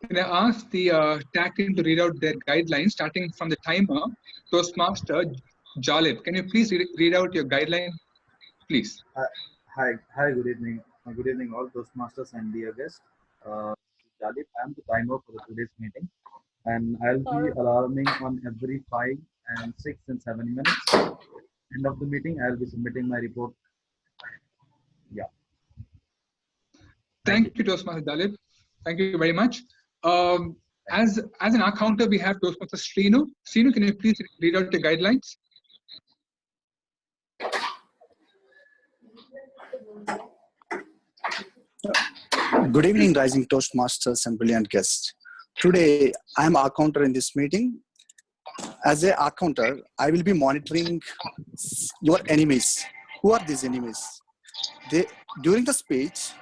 Can I ask the tag team to read out their guidelines, starting from the timer? Toastmaster Jalib, can you please read out your guideline, please? Hi, good evening. Good evening, all Toastmasters and dear guests. Jalip, I am the timer for today's meeting, and I'll be alarming on every 5 and 6 and 7 minutes. End of the meeting, I'll be submitting my report. Yeah. Thank you, Toastmaster Jalib. Thank you very much. As an accounter, we have Toastmaster Srinu. Srinu, can you please read out the guidelines? Good evening, rising Toastmasters and brilliant guests. Today, I am a accounter in this meeting. As a accounter, I will be monitoring your enemies. Who are these enemies? During the speech,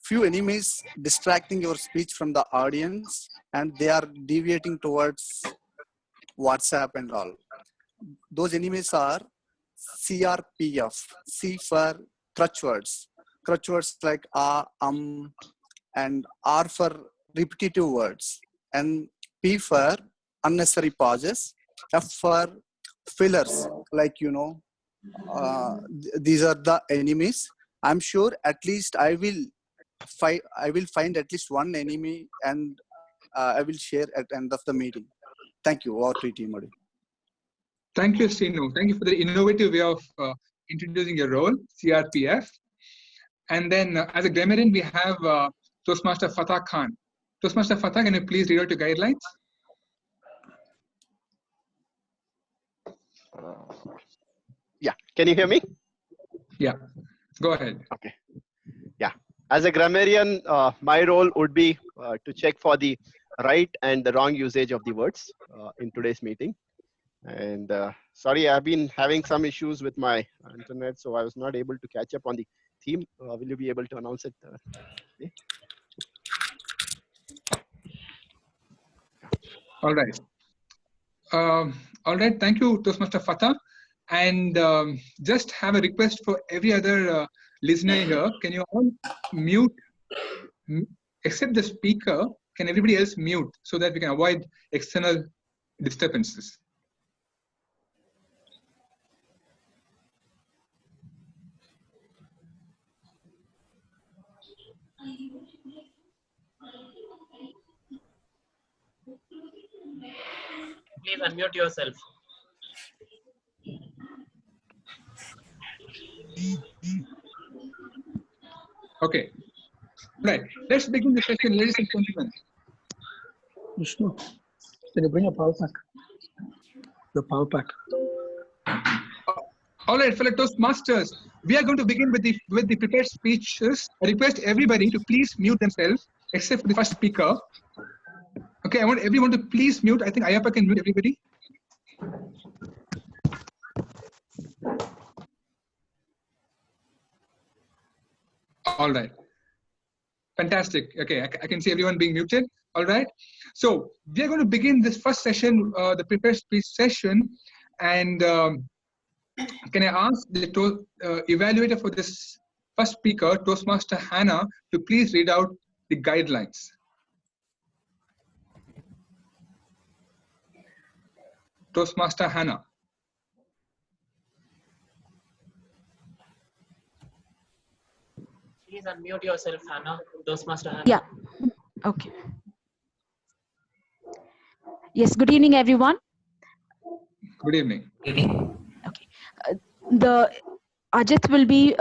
few enemies distracting your speech from the audience, and they are deviating towards WhatsApp and all. Those enemies are CRPF, C for crutch words. Crutch words like and R for repetitive words, and P for unnecessary pauses, F for fillers, like, these are the enemies. I'm sure at least I will find at least one enemy, and I will share at the end of the meeting. Thank you. Over to you, Modi. Thank you, Srinu. Thank you for the innovative way of introducing your role, CRPF. And then as a grammarian, we have Toastmaster Fatah Khan. Toastmaster Fatah, can you please read out your guidelines? Yeah, can you hear me? Yeah, go ahead. Okay. Yeah, as a grammarian, my role would be to check for the right and the wrong usage of the words in today's meeting. And sorry, I've been having some issues with my internet, so I was not able to catch up on the theme. Will you be able to announce it? All right. All right. Thank you, Toastmaster Fatah. And just have a request for every other listener here. Can you all mute, except the speaker? Can everybody else mute so that we can avoid external disturbances? Please unmute yourself. Okay. Right. Let's begin the session, ladies and gentlemen. Vishnu, can you bring a power pack? The power pack. All right, fellow Toastmasters, we are going to begin with the prepared speeches. I request everybody to please mute themselves, except for the first speaker. Okay, I want everyone to please mute. I think Ayappa can mute everybody. All right. Fantastic. Okay, I can see everyone being muted. All right. So we are going to begin this first session, the prepared speech session. And can I ask the evaluator for this first speaker, Toastmaster Hannah, to please read out the guidelines. Toastmaster Hannah. Please unmute yourself, Hannah. Toastmaster Hannah. Yeah. Okay. Yes. Good evening, everyone. Good evening. Okay. The Ajit will be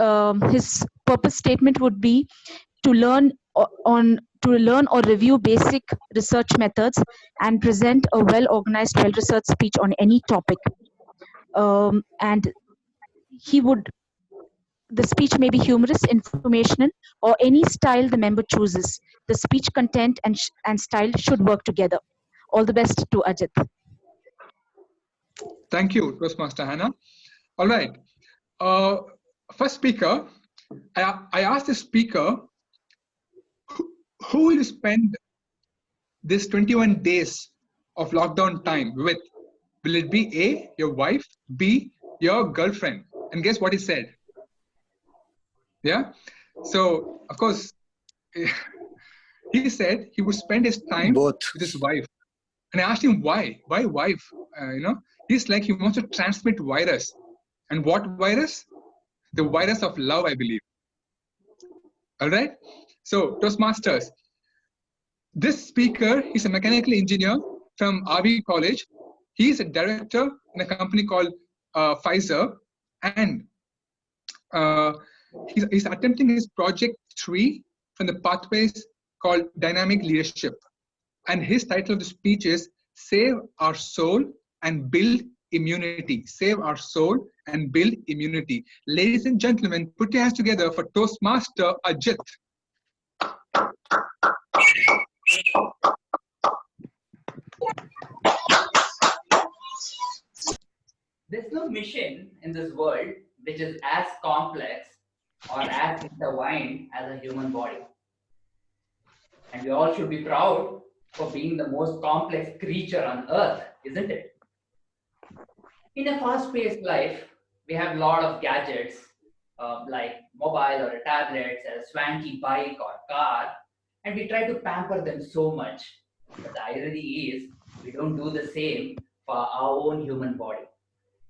his purpose statement would be to learn or review basic research methods and present a well-organized, well-researched speech on any topic. And the speech may be humorous, informational, or any style the member chooses. The speech content and style should work together. All the best to Ajit. Thank you, Toastmaster Hannah. All right. First speaker, I asked the speaker, who will you spend this 21 days of lockdown time with? Will it be A, your wife, B, your girlfriend? And guess what he said? Yeah. So, of course, he said he would spend his time Both. with his wife. And I asked him why? Why wife? He's like he wants to transmit virus. And what virus? The virus of love, I believe. All right. So Toastmasters. This speaker is a mechanical engineer from RV College. He's a director in a company called Pfizer, and he's attempting his project 3 from the pathways called Dynamic Leadership. And his title of the speech is Save Our Soul and Build Immunity. Save our soul and build immunity. Ladies and gentlemen, put your hands together for Toastmaster Ajit. There's no mission in this world which is as complex or as intertwined as a human body. And we all should be proud for being the most complex creature on earth, isn't it? In a fast-paced life, we have a lot of gadgets like mobile or a tablet, a swanky bike or car, and we try to pamper them so much. But the irony is, we don't do the same for our own human body.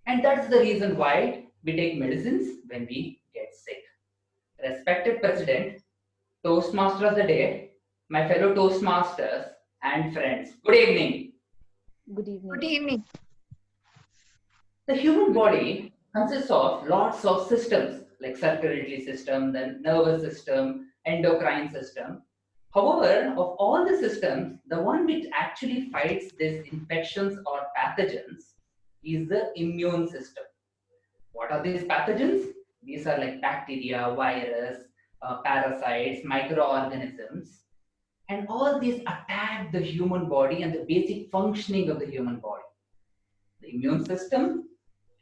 And that's the reason why we take medicines when we get sick. Respected President, Toastmaster of the Day, my fellow Toastmasters and friends, good evening. Good evening. Good evening. The human body consists of lots of systems like circulatory system, the nervous system, endocrine system. However, of all the systems, the one which actually fights these infections or pathogens is the immune system. What are these pathogens? These are like bacteria, virus, parasites, microorganisms, and all these attack the human body and the basic functioning of the human body. The immune system,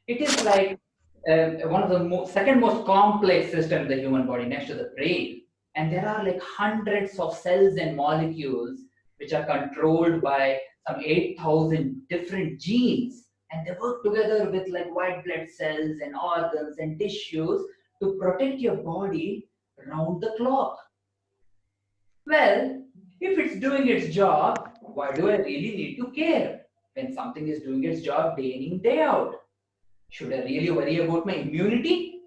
it is like one of the second most complex system in the human body next to the brain. And there are like hundreds of cells and molecules which are controlled by some 8,000 different genes. And they work together with like white blood cells and organs and tissues to protect your body round the clock. Well, if it's doing its job, why do I really need to care? When something is doing its job day in, day out, should I really worry about my immunity?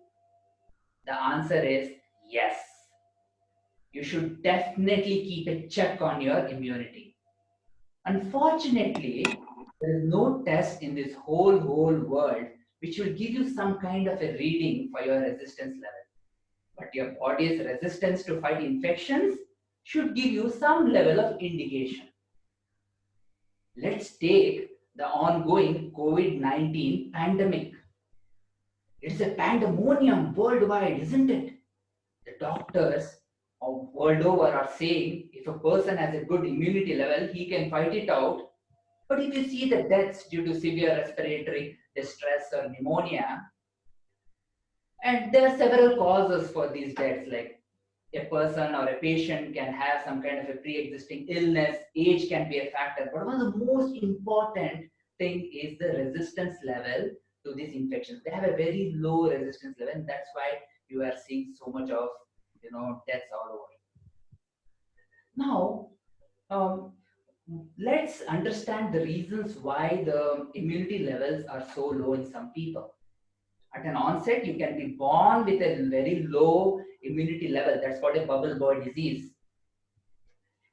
The answer is yes. You should definitely keep a check on your immunity. Unfortunately, there is no test in this whole world which will give you some kind of a reading for your resistance level. But your body's resistance to fight infections should give you some level of indication. Let's take the ongoing COVID-19 pandemic. It's a pandemonium worldwide, isn't it? The doctors of world over are saying if a person has a good immunity level, he can fight it out. But if you see the deaths due to severe respiratory distress or pneumonia, and there are several causes for these deaths, like a person or a patient can have some kind of a pre-existing illness, age can be a factor. But one of the most important thing is the resistance level to these infections. They have a very low resistance level, and that's why you are seeing so much of deaths all over. Now, let's understand the reasons why the immunity levels are so low in some people. At an onset, you can be born with a very low immunity level. That's called a bubble boy disease.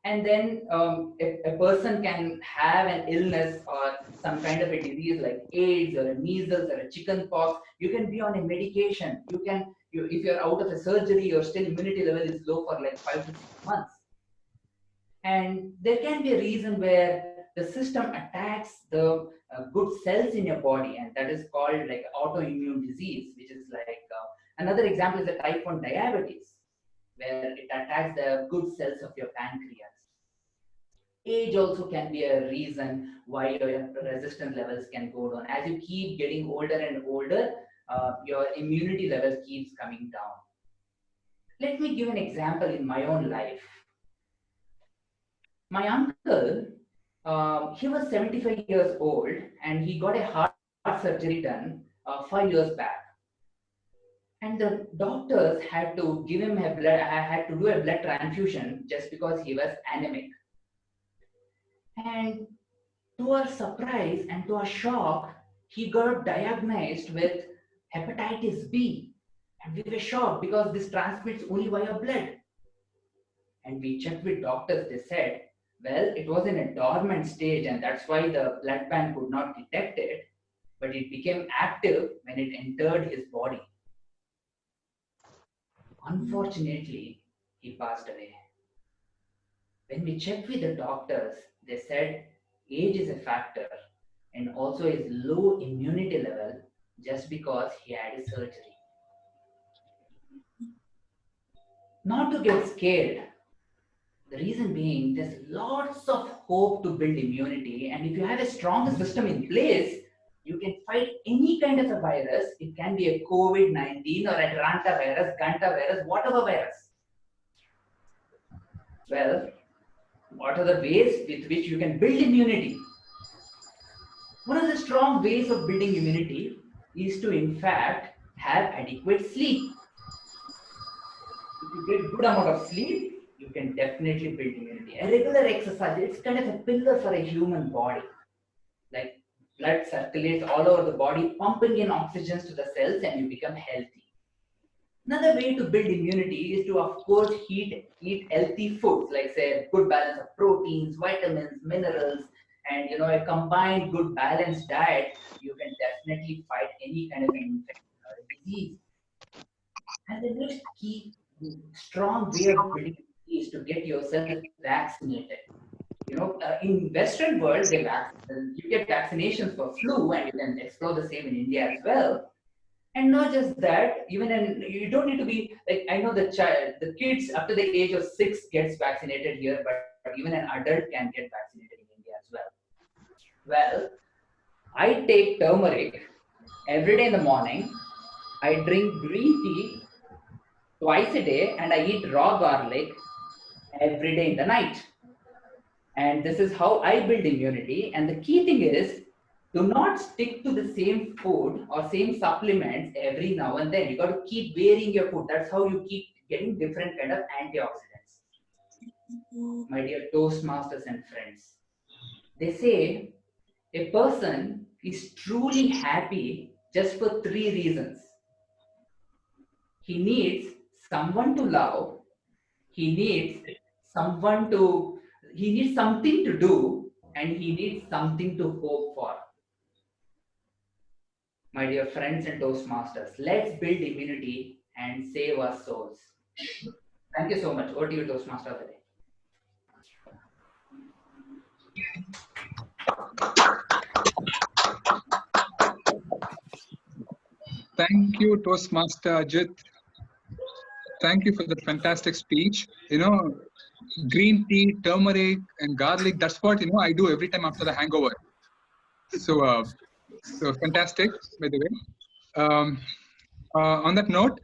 And then a person can have an illness or some kind of a disease like AIDS or a measles or a chicken pox. You can be on a medication. If you're out of a surgery, your still immunity level is low for like 5 to 6 months. And there can be a reason where the system attacks the good cells in your body, and that is called like autoimmune disease, which is like another example is the type 1 diabetes, where it attacks the good cells of your pancreas. Age also can be a reason why your resistance levels can go down. As you keep getting older and older, your immunity levels keeps coming down. Let me give an example in my own life. My uncle, he was 75 years old and he got a heart surgery done 5 years back. And the doctors had to give him a blood, had to do a blood transfusion just because he was anemic. And to our surprise and to our shock, he got diagnosed with hepatitis B. And we were shocked because this transmits only via blood. And we checked with doctors, they said, well, it was in a dormant stage and that's why the blood bank could not detect it, but it became active when it entered his body. Unfortunately, he passed away. When we checked with the doctors, they said age is a factor and also his low immunity level just because he had a surgery. Not to get scared. The reason being, there's lots of hope to build immunity, and if you have a strong system in place, you can fight any kind of a virus. It can be a COVID-19 or a Rantavirus, Gantavirus, whatever virus. Well, what are the ways with which you can build immunity? One of the strong ways of building immunity is to, in fact, have adequate sleep. If you get good amount of sleep, you can definitely build immunity. A regular exercise, it's kind of a pillar for a human body. Like blood circulates all over the body, pumping in oxygens to the cells and you become healthy. Another way to build immunity is to, of course, eat healthy foods, like say good balance of proteins, vitamins, minerals, and a combined good balanced diet. You can definitely fight any kind of infection or disease. And the next key strong way of building is to get yourself vaccinated. In Western world, you get vaccinations for flu, and you can explore the same in India as well. And not just that, you don't need to be like, I know the kids up to the age of 6 gets vaccinated here, but even an adult can get vaccinated in India as well. Well, I take turmeric every day in the morning. I drink green tea twice a day, and I eat raw garlic every day in the night. And this is how I build immunity. And the key thing is, do not stick to the same food or same supplements every now and then. You got to keep varying your food. That's how you keep getting different kind of antioxidants. My dear Toastmasters and friends, they say a person is truly happy just for 3 reasons. He needs someone to love, he needs something to do, and he needs something to hope for. My dear friends and Toastmasters, let's build immunity and save our souls. Thank you so much. Over to you, Toastmaster today. Thank you, Toastmaster Ajit. Thank you for that fantastic speech. Green tea, turmeric, and garlic, that's what, I do every time after the hangover. So fantastic, by the way. On that note,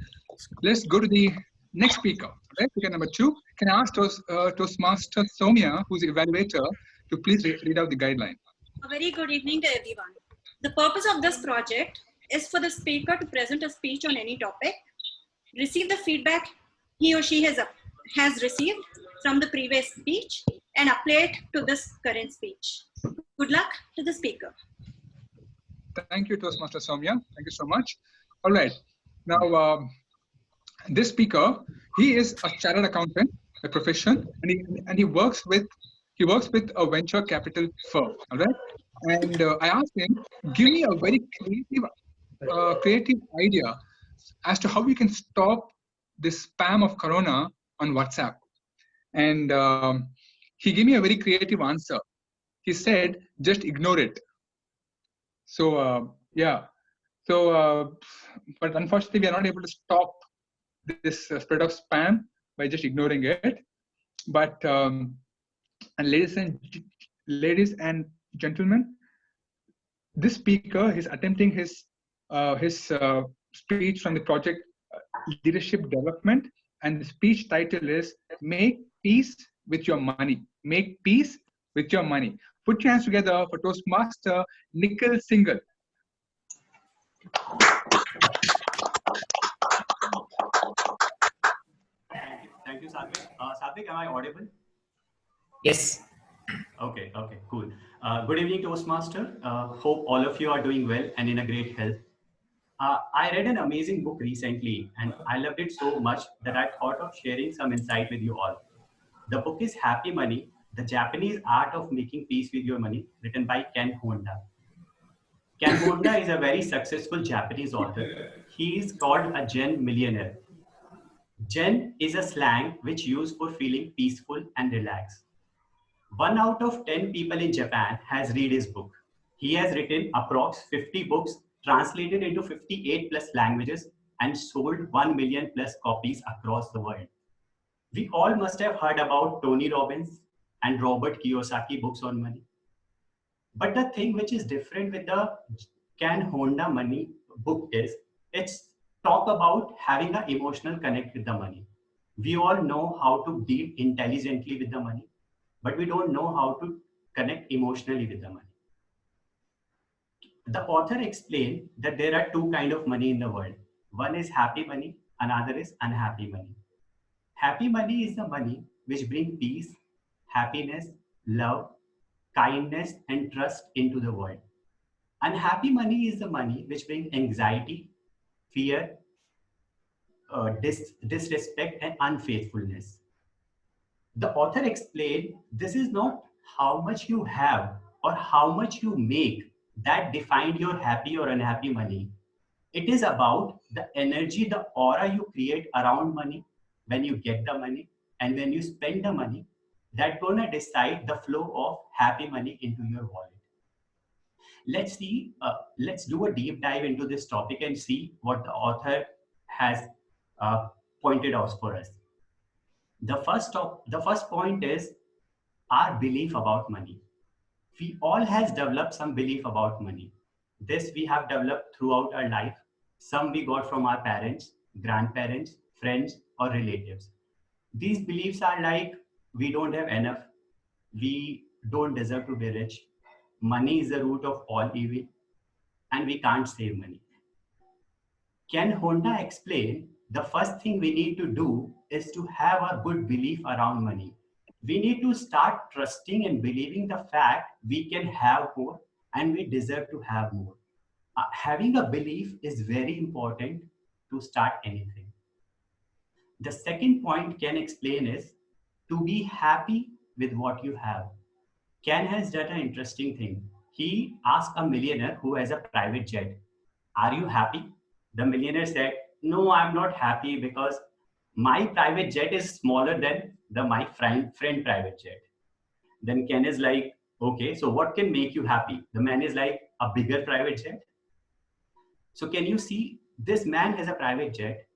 let's go to the next speaker. Right? Speaker number 2. Can I ask Toastmaster Soumya, who's the evaluator, to please read out the guideline? A very good evening to everyone. The purpose of this project is for the speaker to present a speech on any topic, receive the feedback he or she has received from the previous speech, and apply it to this current speech. Good luck to the speaker. Thank you, Toastmaster Soumya. Thank you so much. All right. Now, this speaker, he is a chartered accountant, a profession, and he works with a venture capital firm. All right. And I asked him, give me a very creative idea as to how we can stop this spam of Corona on WhatsApp. And he gave me a very creative answer. He said, just ignore it. So, yeah. So, but unfortunately, we are not able to stop this spread of spam by just ignoring it. But, and ladies and gentlemen, this speaker is attempting his speech from the project Leadership Development, and the speech title is Make Peace with Your Money. Make Peace with Your Money. Put your hands together for Toastmaster Nikhil Singhal. Thank you, Satvik. Satvik, am I audible? Yes. Okay, cool. Good evening, Toastmaster. Hope all of you are doing well and in a great health. I read an amazing book recently and I loved it so much that I thought of sharing some insight with you all. The book is Happy Money, The Japanese Art of Making Peace with Your Money, written by Ken Honda. Ken Honda is a very successful Japanese author. He is called a Zen millionaire. Zen is a slang which used for feeling peaceful and relaxed. 1 out of 10 people in Japan has read his book. He has written approx 50 books, translated into 58 plus languages, and sold 1 million plus copies across the world. We all must have heard about Tony Robbins and Robert Kiyosaki books on money. But the thing which is different with the Ken Honda money book is it's talk about having an emotional connect with the money. We all know how to deal intelligently with the money, but we don't know how to connect emotionally with the money. The author explained that there are two kinds of money in the world. One is happy money, another is unhappy money. Happy money is the money which brings peace, happiness, love, kindness, and trust into the world. Unhappy money is the money which brings anxiety, fear, disrespect, and unfaithfulness. The author explained this is not how much you have or how much you make that define your happy or unhappy money. It is about the energy, the aura you create around money when you get the money and when you spend the money that's gonna decide the flow of happy money into your wallet. Let's see, let's do a deep dive into this topic and see what the author has pointed out for us. The first point is our belief about money. We all has developed some belief about money. This we have developed throughout our life. Some we got from our parents, grandparents, friends, or relatives. These beliefs are like, we don't have enough, we don't deserve to be rich, money is the root of all evil, and we can't save money. Ken Honda explained the first thing we need to do is to have a good belief around money. We need to start trusting and believing the fact we can have more and we deserve to have more. Having a belief is very important to start anything. The second point Ken explain is to be happy with what you have. Ken has done an interesting thing. He asked a millionaire who has a private jet, "Are you happy?" The millionaire said, "No, I'm not happy because my private jet is smaller than my friend private jet." Then Ken is like, "Okay, so what can make you happy?" The man is like, "A bigger private jet." So can you see, this man has a private jet,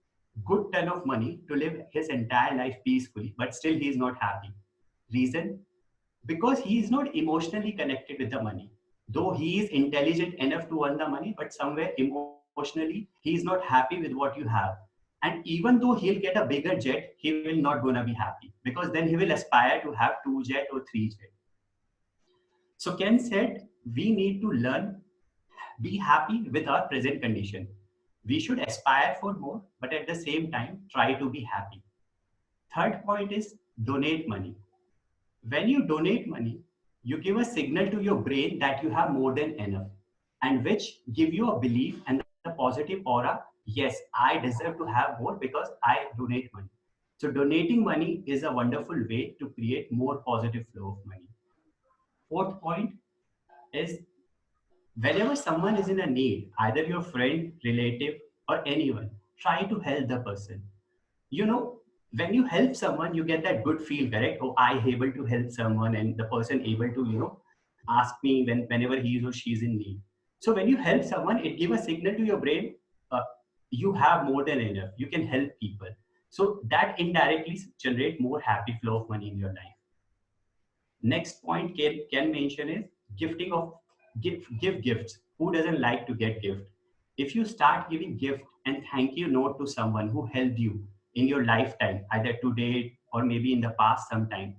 good ton of money to live his entire life peacefully, but still he is not happy. Reason? Because he is not emotionally connected with the money. Though he is intelligent enough to earn the money, but somewhere emotionally, he is not happy with what you have. And even though he'll get a bigger jet, he will not gonna be happy because then he will aspire to have 2 jet or 3 jet. So Ken said, we need to learn, be happy with our present condition. We should aspire for more, but at the same time, try to be happy. Third point is donate money. When you donate money, you give a signal to your brain that you have more than enough, and which give you a belief and the positive aura, yes, I deserve to have more because I donate money. So donating money is a wonderful way to create more positive flow of money. Fourth point is whenever someone is in a need, either your friend, relative, or anyone, try to help the person. You know, when you help someone, you get that good feel, correct? Oh, I able to help someone and the person able to, ask me whenever he or she is in need. So when you help someone, it gives a signal to your brain, you have more than enough, you can help people. So that indirectly generate more happy flow of money in your life. Next point can mention is gifting of give gifts. Who doesn't like to get gift? If you start giving gift and thank you note to someone who helped you in your lifetime, either today or maybe in the past sometime,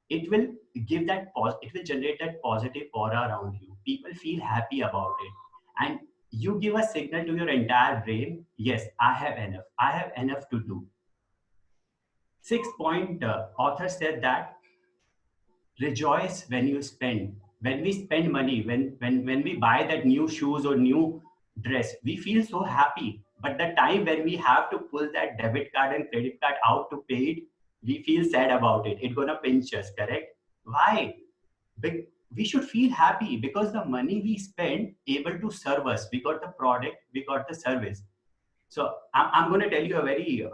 it will give that it will generate that positive aura around you. People feel happy about it. And you give a signal to your entire brain, yes, I have enough to do. Sixth point, author said that rejoice when you spend. When we spend money, when we buy that new shoes or new dress, we feel so happy. But the time when we have to pull that debit card and credit card out to pay it, we feel sad about it. It's gonna pinch us, correct? Why? We should feel happy because the money we spend able to serve us. We got the product, we got the service. So I'm going to tell you a very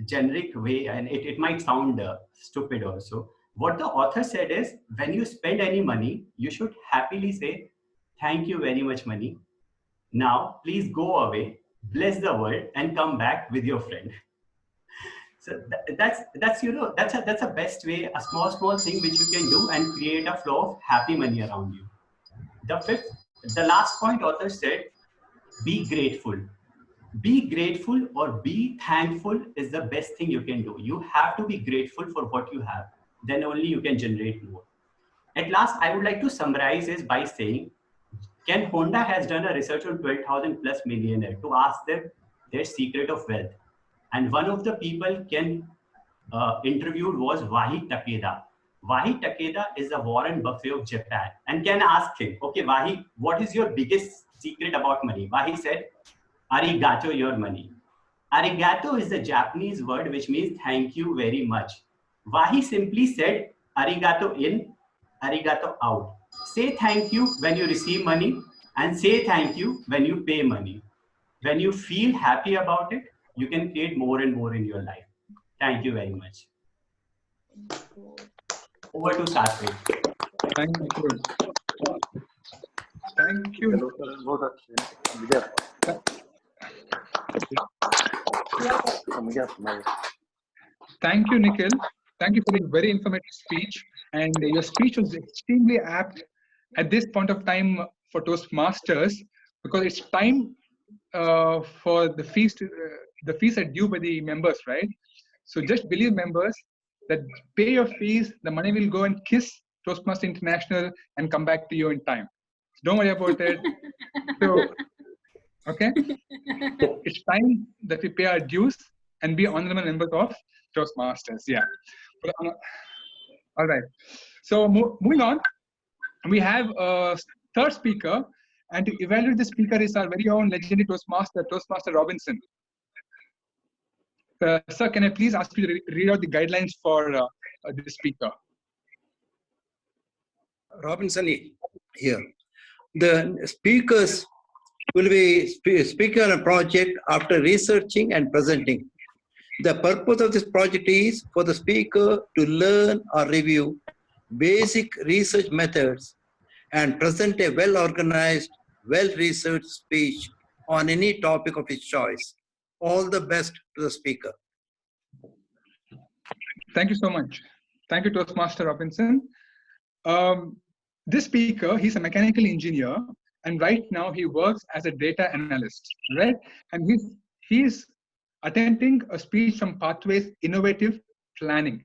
generic way, and it might sound stupid also. What the author said is, when you spend any money, you should happily say, thank you very much, money. Now, please go away, bless the world, and come back with your friend. So that's a best way, a small thing which you can do and create a flow of happy money around you. The last point author said, be grateful. Be grateful or be thankful is the best thing you can do. You have to be grateful for what you have. Then only you can generate more. At last, I would like to summarize this by saying, Ken Honda has done a research on 12,000 plus millionaire to ask them their secret of wealth. And one of the people Ken interviewed was Wahi Takeda. Wahi Takeda is the Warren Buffett of Japan. And Ken asked him, okay, Wahi, what is your biggest secret about money? Wahi said, arigato your money. Arigato is the Japanese word which means thank you very much. Wahi simply said arigato in, arigato out. Say thank you when you receive money and say thank you when you pay money. When you feel happy about it, you can create more and more in your life. Thank you very much. Over to Satwik. Thank you. Thank you. Thank you, Nikhil. Thank you for the very informative speech. And your speech was extremely apt at this point of time for Toastmasters, because it's time for the fees are due by the members, right? So just believe, members, that pay your fees, the money will go and kiss Toastmaster International and come back to you in time. So don't worry about it. So, okay? It's time that we pay our dues and be honorable members of Toastmasters. Yeah. All right. So moving on, we have a third speaker, and to evaluate the speaker is our very own legendary Toastmaster, Toastmaster Robinson. Sir, can I please ask you to read out the guidelines for the speaker? Robinson here. The speakers will be speaking on a project after researching and presenting. The purpose of this project is for the speaker to learn or review basic research methods and present a well-organized, well-researched speech on any topic of his choice. All the best to the speaker. Thank you so much. Thank you, Toastmaster Robinson. This speaker, he's a mechanical engineer, and right now he works as a data analyst, right? And he's attempting a speech from Pathways Innovative Planning.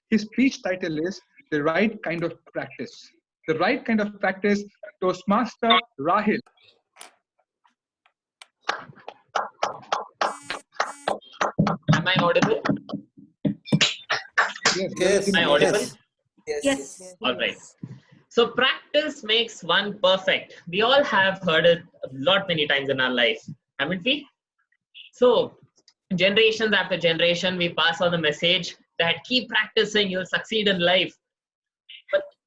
His speech title is The Right Kind of Practice. The Right Kind of Practice, Toastmaster Rahil. Am I audible? Yes. Am I audible? Yes. All right. So practice makes one perfect. We all have heard it a lot many times in our life, haven't we? So generations after generation, we pass on the message that keep practicing, you'll succeed in life.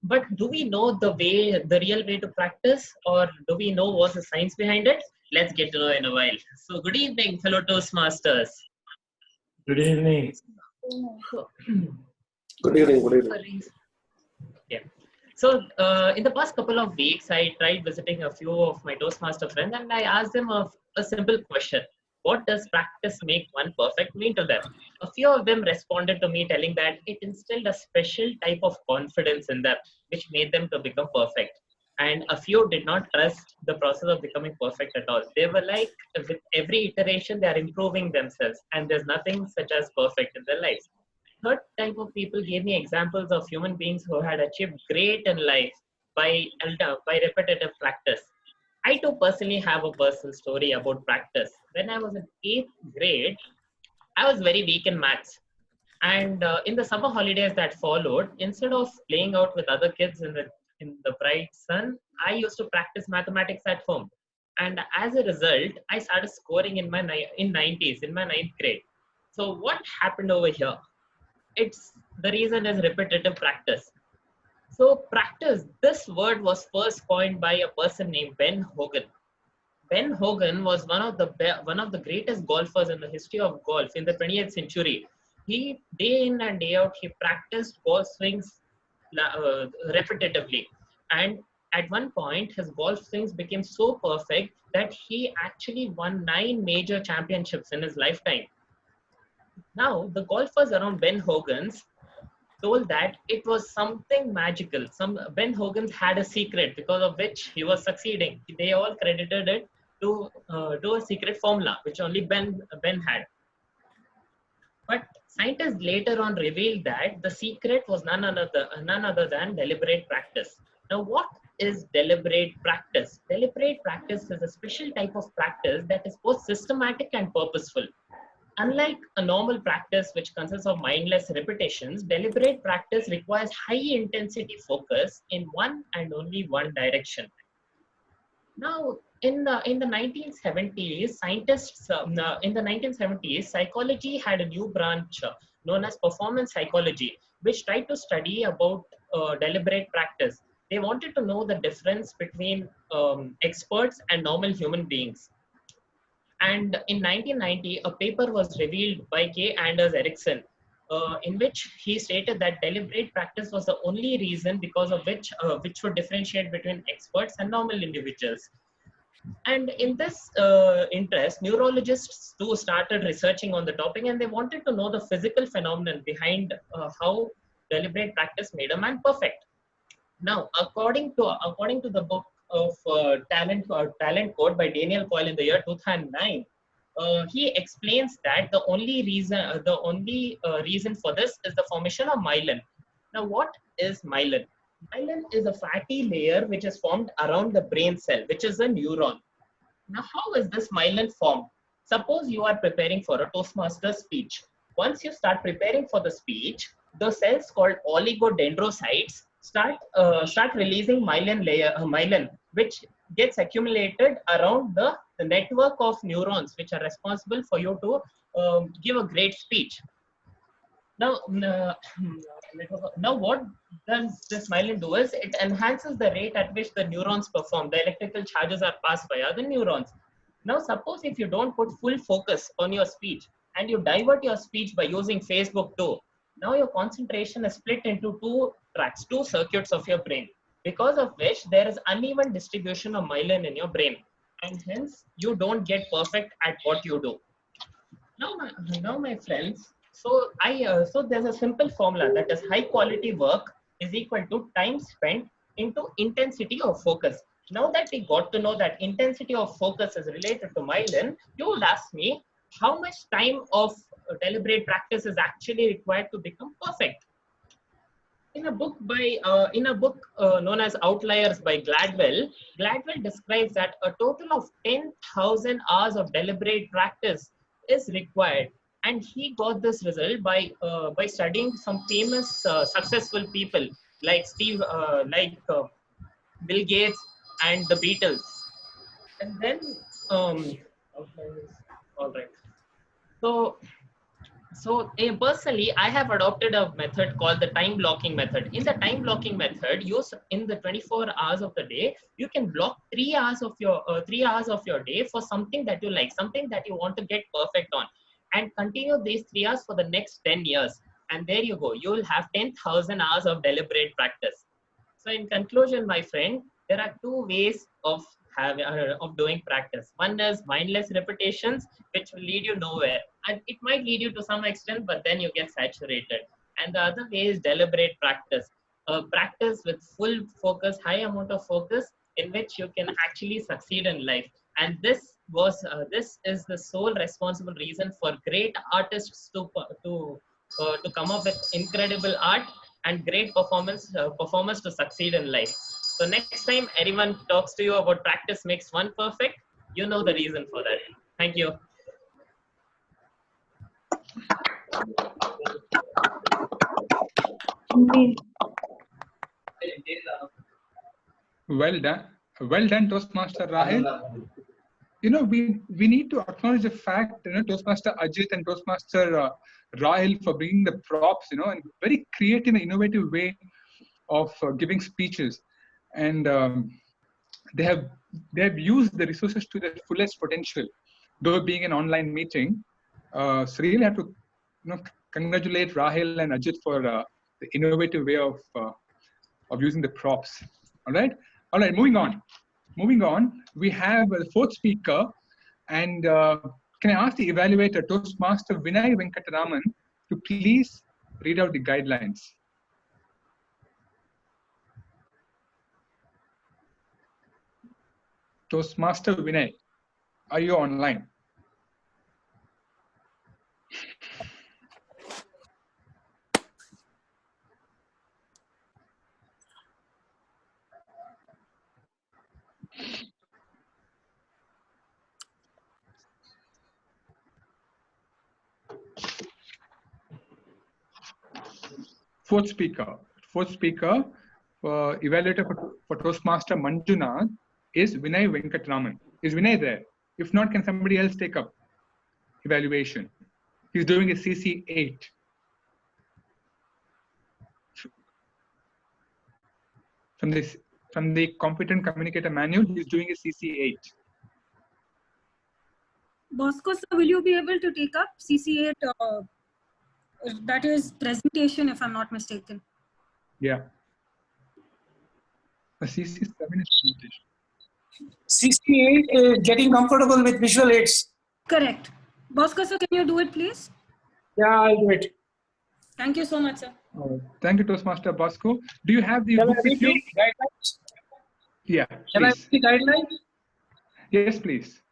But do we know the real way to practice, or do we know what's the science behind it? Let's get to know in a while. So good evening, fellow Toastmasters. Good evening. Good evening. Yeah. So in the past couple of weeks, I tried visiting a few of my Toastmaster friends, and I asked them a simple question. What does practice make one perfect mean to them? A few of them responded to me telling that it instilled a special type of confidence in them, which made them to become perfect. And a few did not trust the process of becoming perfect at all. They were like, with every iteration, they are improving themselves, and there's nothing such as perfect in their lives. Third type of people gave me examples of human beings who had achieved great in life by repetitive practice. I too personally have a personal story about practice. When I was in 8th grade, I was very weak in maths. And in the summer holidays that followed, instead of playing out with other kids in the bright sun, I used to practice mathematics at home. And as a result, I started scoring in my 90s in my 9th grade. So what happened over here? The reason is repetitive practice. So practice, this word was first coined by a person named Ben Hogan. Ben Hogan was one of the greatest golfers in the history of golf in the 20th century. He, day in and day out, he practiced golf swings repetitively. And at one point, his golf swings became so perfect that he actually won 9 major championships in his lifetime. Now, the golfers around Ben Hogan's told that it was something magical. Ben Hogan's had a secret because of which he was succeeding. They all credited it to a secret formula, which only Ben had. But scientists later on revealed that the secret was none other than deliberate practice. Now, what is deliberate practice? Deliberate practice is a special type of practice that is both systematic and purposeful. Unlike a normal practice, which consists of mindless repetitions, deliberate practice requires high-intensity focus in one and only one direction. Now, in the 1970s, psychology had a new branch known as performance psychology, which tried to study about deliberate practice. They wanted to know the difference between experts and normal human beings. And in 1990, a paper was revealed by K. Anders Ericsson, in which he stated that deliberate practice was the only reason because of which would differentiate between experts and normal individuals. And in this interest, neurologists too started researching on the topic, and they wanted to know the physical phenomenon behind how deliberate practice made a man perfect. Now, according to the book of Talent Code by Daniel Coyle in the year 2009, he explains that the only reason for this is the formation of myelin. Now, what is myelin? Myelin is a fatty layer which is formed around the brain cell, which is a neuron. Now, how is this myelin formed? Suppose you are preparing for a Toastmaster speech. Once you start preparing for the speech, the cells called oligodendrocytes start releasing myelin, which gets accumulated around the network of neurons which are responsible for you to give a great speech. Now, what does this myelin do is it enhances the rate at which the neurons perform. The electrical charges are passed via the neurons. Now, suppose if you don't put full focus on your speech and you divert your speech by using Facebook too, now your concentration is split into two tracks, two circuits of your brain, because of which there is uneven distribution of myelin in your brain, and hence you don't get perfect at what you do. Now my friends, so there's a simple formula, that is high quality work is equal to time spent into intensity of focus. Now that we got to know that intensity of focus is related to myelin, you would ask me how much time of deliberate practice is actually required to become perfect. In a book known as Outliers by Gladwell describes that a total of 10,000 hours of deliberate practice is required, and he got this result by studying some famous successful people like Bill Gates and the Beatles. And then all right. So personally, I have adopted a method called the time blocking method. In the time blocking method, in the 24 hours of the day, you can block 3 hours of your day for something that you like, something that you want to get perfect on, and continue these 3 hours for the next 10 years. And there you go. You will have 10,000 hours of deliberate practice. So in conclusion, my friend, there are two ways of doing practice. One is mindless repetitions, which will lead you nowhere, and it might lead you to some extent, but then you get saturated. And the other way is deliberate practice, practice with full focus, high amount of focus, in which you can actually succeed in life. And this is the sole responsible reason for great artists to come up with incredible art and great performers to succeed in life. So next time anyone talks to you about practice makes one perfect, you know the reason for that. Thank you. Well done, Toastmaster Rahil. You know, we need to acknowledge the fact, you know, Toastmaster Ajit and Toastmaster Rahil for bringing the props, you know, and very creative and innovative way of giving speeches. And they have used the resources to their fullest potential, though being an online meeting. So really have to, you know, congratulate Rahil and Ajit for the innovative way of using the props. All right, moving on. We have the fourth speaker, and can I ask the evaluator, Toastmaster Vinay Venkataraman, to please read out the guidelines. Toastmaster Vinay, are you online? Fourth speaker, evaluator for Toastmaster Manjunath is Vinay Venkataraman. Is Vinay there? If not, can somebody else take up evaluation? He's doing a CC8. From the Competent Communicator Manual, he's doing a CC8. Bosco, sir, will you be able to take up CC8? That is presentation, if I'm not mistaken. Yeah. The CC7 is presentation. CC8 is getting comfortable with visual aids. Correct. Bosco, sir, can you do it, please? Yeah, I'll do it. Thank you so much, sir. Thank you, Toastmaster Bosco. Do you have the Shall book I with you? read the guidelines? Yeah. Shall I Please. read the guidelines? Yes, please.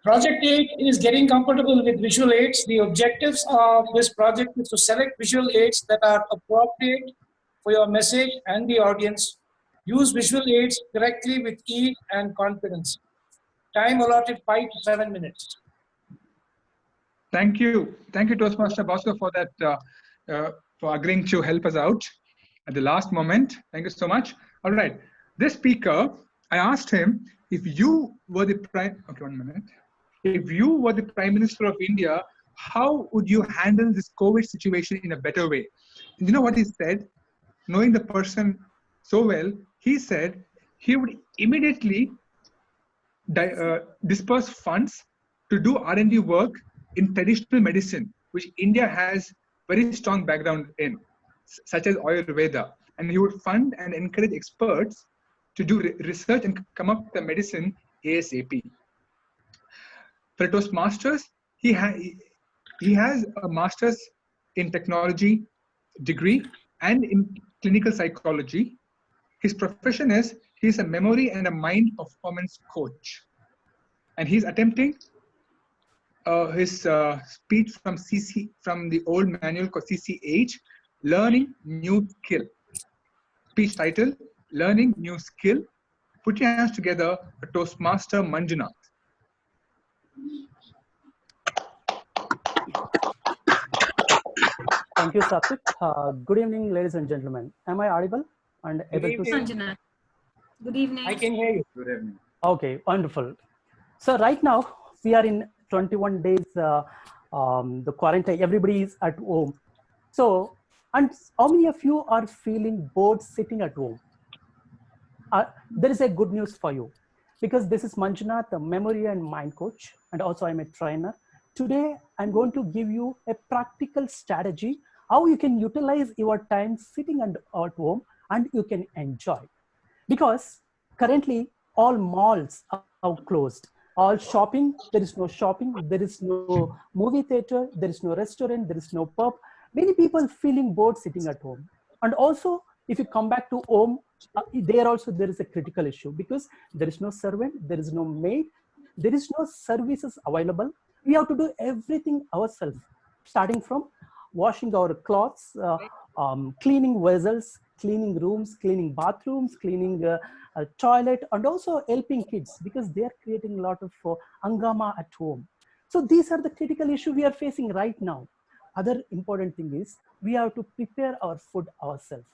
Project 8 is getting comfortable with visual aids. The objectives of this project is to select visual aids that are appropriate for your message and the audience. Use visual aids correctly with ease and confidence. Time allotted 5 to 7 minutes. Thank you, Toastmaster Bosco, for that, for agreeing to help us out at the last moment. Thank you so much. All right, this speaker, I asked him, if you were the If you were the Prime Minister of India, how would you handle this COVID situation in a better way? You know what he said? Knowing the person so well, he said he would immediately disperse funds to do R&D work in traditional medicine, which India has very strong background in, such as Ayurveda. And he would fund and encourage experts to do research and come up with the medicine ASAP. For Toastmasters, he has a master's in technology degree and in clinical psychology. His profession is he's a memory and a mind performance coach. And he's attempting his speech from the old manual called CC8, Learning New Skill. Speech title, Learning New Skill. Put your hands together for Toastmaster Manjunath. Thank you, Satvik. Good evening, ladies and gentlemen. Am I audible and able to see? Good evening. I can hear you. Good evening. Okay, wonderful. So right now we are in 21 days the quarantine. Everybody is at home. So, and how many of you are feeling bored sitting at home? There is a good news for you, because this is Manjunath, the memory and mind coach, and also I'm a trainer. Today, I'm going to give you a practical strategy how you can utilize your time sitting at home and you can enjoy. Because currently all malls are closed. All shopping, there is no shopping, there is no movie theater, there is no restaurant, there is no pub. Many people feeling bored sitting at home. And also, if you come back to home, there is a critical issue, because there is no servant, there is no maid, there is no services available. We have to do everything ourselves, starting from washing our clothes, cleaning vessels, cleaning rooms, cleaning bathrooms, cleaning a toilet, and also helping kids, because they are creating a lot of hangama at home. So these are the critical issues we are facing right now. Other important thing is we have to prepare our food ourselves.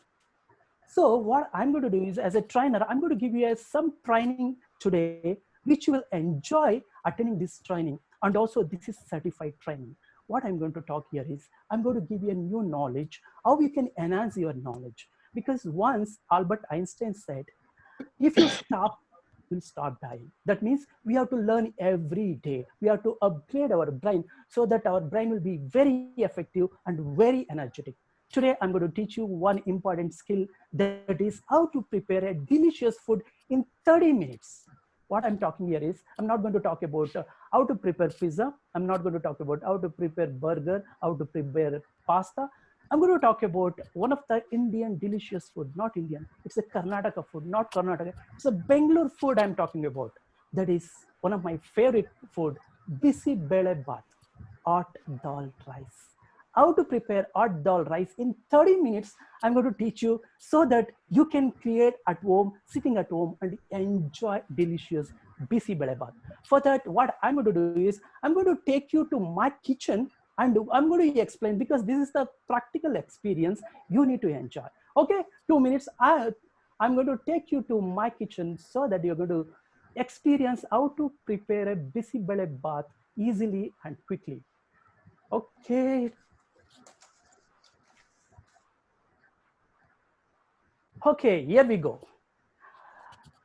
So what I'm going to do is, as a trainer, I'm going to give you some training today, which you will enjoy attending this training. And also this is certified training. What I'm going to talk here is, I'm going to give you a new knowledge, how you can enhance your knowledge. Because once Albert Einstein said, if you stop, you'll start dying. That means we have to learn every day. We have to upgrade our brain so that our brain will be very effective and very energetic. Today, I'm going to teach you one important skill, that is how to prepare a delicious food in 30 minutes. What I'm talking here is, I'm not going to talk about how to prepare pizza. I'm not going to talk about how to prepare burger, how to prepare pasta. I'm going to talk about one of the Indian delicious food, not Indian. It's a Karnataka food, not Karnataka. It's a Bangalore food I'm talking about. That is one of my favorite food, bisi bele bath, hot dal rice. How to prepare hot dal rice in 30 minutes, I'm going to teach you so that you can create at home, sitting at home and enjoy delicious bisi bele bath. For that, what I'm going to do is, I'm going to take you to my kitchen and I'm going to explain, because this is the practical experience you need to enjoy. Okay, 2 minutes. I'm going to take you to my kitchen so that you're going to experience how to prepare a bisi bele bath easily and quickly. Okay. Okay, here we go.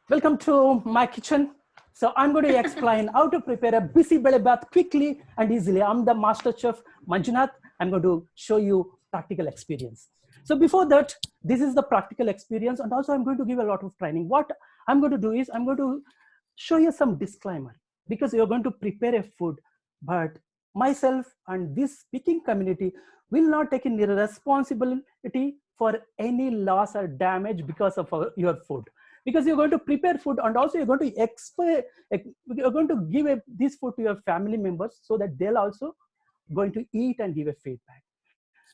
Welcome to my kitchen. So I'm going to explain how to prepare a bisi bele bath quickly and easily. I'm the master chef, Manjunath. I'm going to show you practical experience. So before that, this is the practical experience, and also I'm going to give a lot of training. What I'm going to do is, I'm going to show you some disclaimer, because you're going to prepare a food, but myself and this speaking community will not take any responsibility for any loss or damage because of your food. Because you're going to prepare food, and also you're going to give this food to your family members so that they'll also going to eat and give a feedback.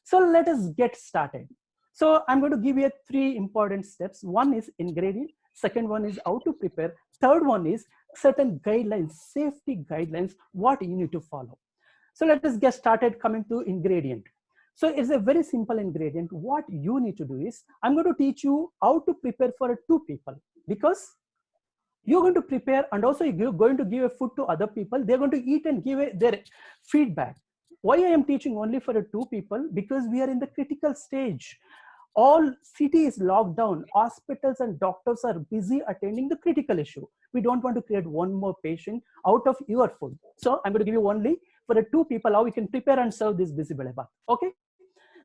So let us get started. So I'm going to give you 3 important steps. One is ingredient. Second one is how to prepare. Third one is certain guidelines, safety guidelines, what you need to follow. So let us get started coming to ingredient. So it's a very simple ingredient. What you need to do is, I'm going to teach you how to prepare for 2 people, because you're going to prepare and also you're going to give a food to other people. They're going to eat and give their feedback. Why I am teaching only for 2 people? Because we are in the critical stage. All city is locked down. Hospitals and doctors are busy attending the critical issue. We don't want to create one more patient out of your food. So I'm going to give you only for 2 people how we can prepare and serve this bisi bele bath. Okay.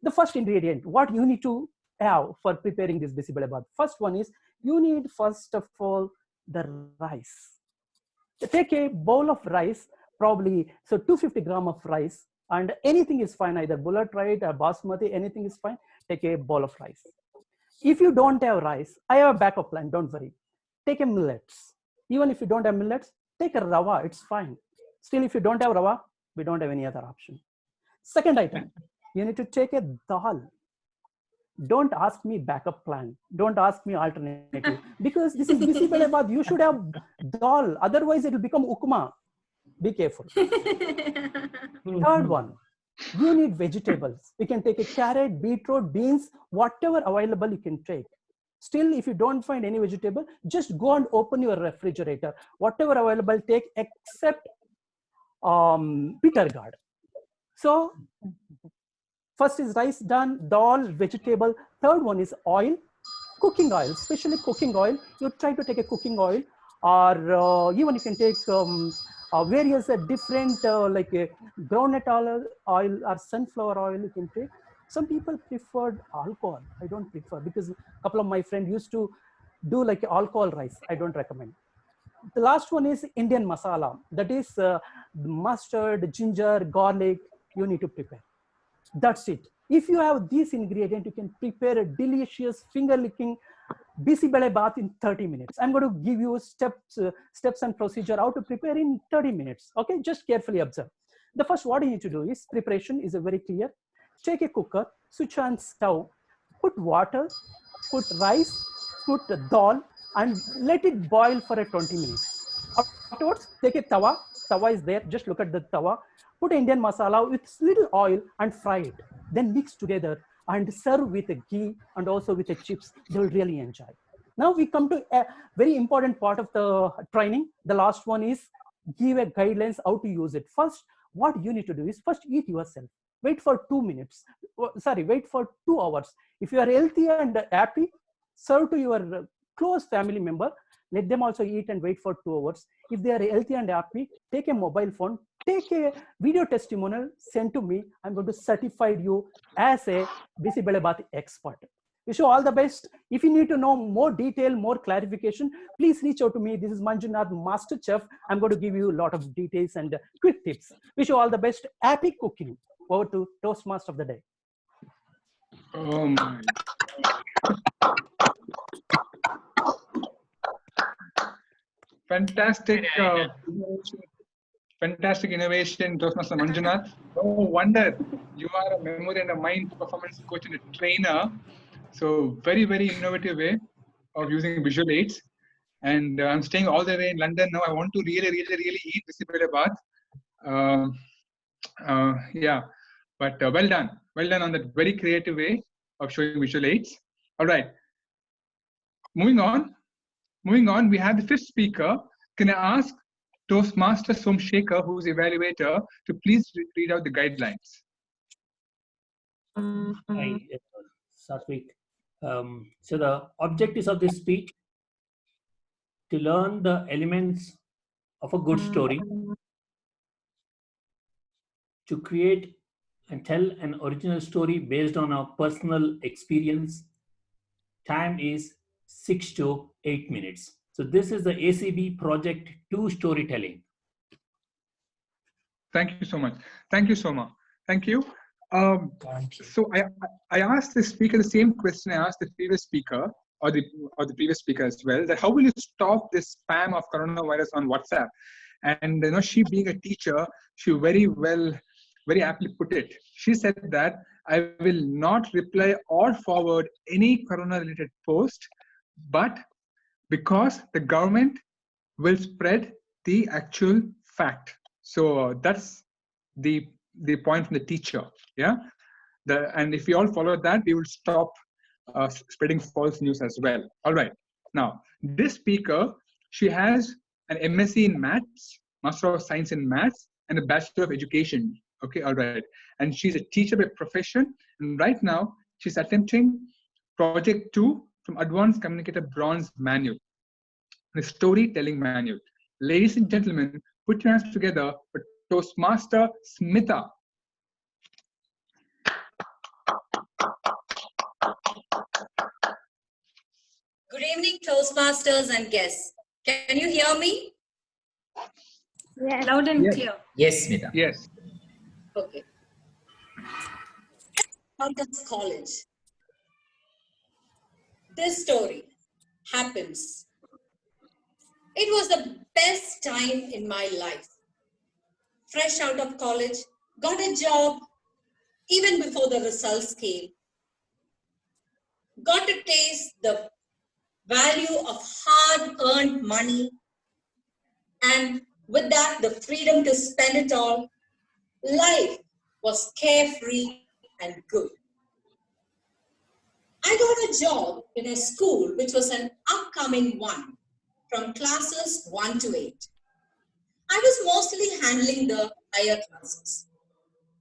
The first ingredient, what you need to have for preparing this bisi bele bath. First one is, you need first of all the rice. Take a bowl of rice, probably so 250 grams of rice, and anything is fine, either bullet right or basmati, anything is fine. Take a bowl of rice. If you don't have rice, I have a backup plan, don't worry. Take a millets. Even if you don't have millets, take a rava, it's fine. Still, if you don't have rava, we don't have any other option. Second item, you need to take a dal. Don't ask me backup plan. Don't ask me alternative. Because this is bisi bele bath, you should have dal. Otherwise, it will become ukma. Be careful. Third one, you need vegetables. You can take a carrot, beetroot, beans, whatever available you can take. Still, if you don't find any vegetable, just go and open your refrigerator. Whatever available, take, except bitter gourd. So first is rice done, dal, vegetable. Third one is oil, cooking oil, especially cooking oil. You try to take a cooking oil, or even you can take various different like groundnut oil or sunflower oil you can take. Some people preferred alcohol. I don't prefer, because a couple of my friends used to do like alcohol rice. I don't recommend. The last one is Indian masala. That is mustard, ginger, garlic. You need to prepare. That's it. If you have these ingredients, you can prepare a delicious finger-licking bisi bele bath in 30 minutes. I'm going to give you steps and procedure how to prepare in 30 minutes. Okay, just carefully observe. The first, what you need to do is, preparation is very clear. Take a cooker, switch on stove, put water, put rice, put dal, and let it boil for 20 minutes. Afterwards, take a tawa, tawa is there. Just look at the tawa. Put Indian masala with little oil and fry it. Then mix together and serve with a ghee and also with the chips. They will really enjoy. Now we come to a very important part of the training. The last one is give a guidelines how to use it. First, what you need to do is first eat yourself. Wait for 2 minutes. Sorry, wait for 2 hours. If you are healthy and happy, serve to your close family member. Let them also eat and wait for 2 hours. If they are healthy and happy, take a mobile phone, take a video testimonial, send to me. I'm going to certify you as a Bisibelebath expert. Wish you all the best. If you need to know more detail, more clarification, please reach out to me. This is Manjunath, Master Chef. I'm going to give you a lot of details and quick tips. Wish you all the best. Happy cooking. Over to Toastmaster of the day. Oh my. Fantastic, fantastic innovation, Toastmaster Manjunath. No wonder you are a memory and a mind performance coach and a trainer. So very, very innovative way of using visual aids. And I'm staying all the way in London now. I want to really eat Bisibelebath. Yeah, but well done on that very creative way of showing visual aids. All right, moving on, we have the fifth speaker. Can I ask Toastmaster Somshekhar, who's evaluator, to please read out the guidelines? Hi, Satvik. So the objectives of this speech: to learn the elements of a good story, to create and tell an original story based on our personal experience. Time is 6 to 8 minutes. So this is the ACB Project 2 storytelling. Thank you so much. Thank you so much. Thank you. So I asked the speaker the same question I asked the previous speaker or the previous speaker as well, that how will you stop this spam of coronavirus on WhatsApp? And she being a teacher, she very aptly put it. She said that I will not reply or forward any corona-related post, but because the government will spread the actual fact. So that's the point from the teacher. Yeah. And if we all follow that, we will stop spreading false news as well. All right. Now, this speaker, she has an MSc in Maths, Master of Science in Maths, and a Bachelor of Education. Okay, all right. And she's a teacher by profession. And right now, she's attempting Project 2 from Advanced Communicator Bronze Manual, the storytelling manual. Ladies and gentlemen, put your hands together for Toastmaster Smitha. Good evening, Toastmasters and guests. Can you hear me? Yes. Loud and clear. Yes, Smita. Yes. Okay. Out of college. This story happens. It was the best time in my life. Fresh out of college, got a job even before the results came. Got to taste the value of hard-earned money, and with that, the freedom to spend it all. Life was carefree and good. I got a job in a school which was an upcoming one, from classes 1 to 8. I was mostly handling the higher classes.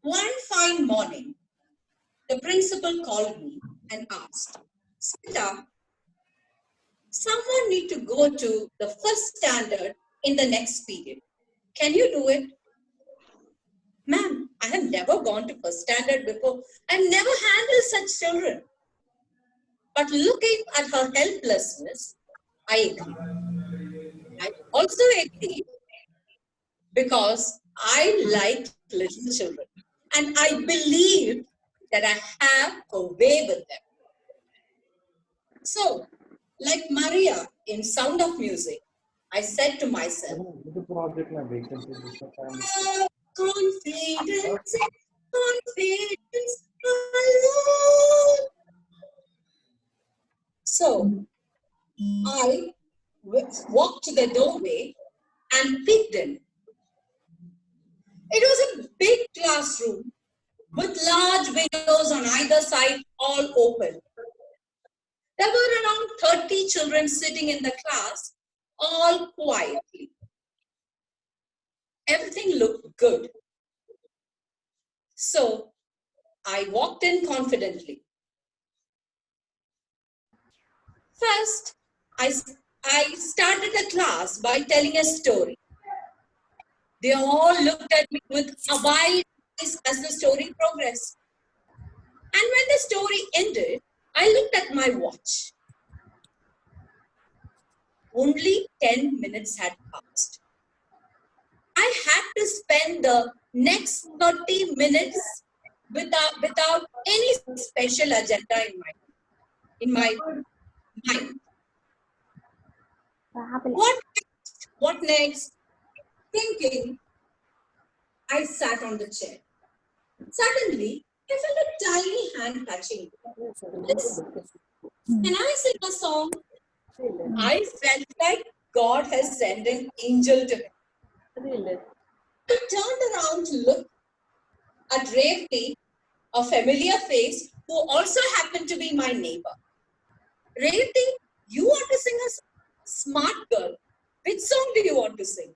One fine morning, the principal called me and asked, Smita, someone need to go to the first standard in the next period. Can you do it? Ma'am, I have never gone to first standard before. I've never handled such children. But looking at her helplessness, I agree. I also agree because I like little children and I believe that I have a way with them. So, like Maria in Sound of Music, I said to myself, confidence, alone. So, I walked to the doorway and peeked in. It was a big classroom with large windows on either side, all open. There were around 30 children sitting in the class, all quietly. Everything looked good. So I walked in confidently. First, I started the class by telling a story. They all looked at me with a wide eyes as the story progressed. And when the story ended, I looked at my watch. Only 10 minutes had passed. I had to spend the next 30 minutes without any special agenda in my mind. What next? Thinking, I sat on the chair. Suddenly, I felt a tiny hand touching me. Can I sing a song? I felt like God has sent an angel to me. I turned around to look at Revati, a familiar face who also happened to be my neighbor. Revati, you want to sing a song? Smart girl. Which song do you want to sing?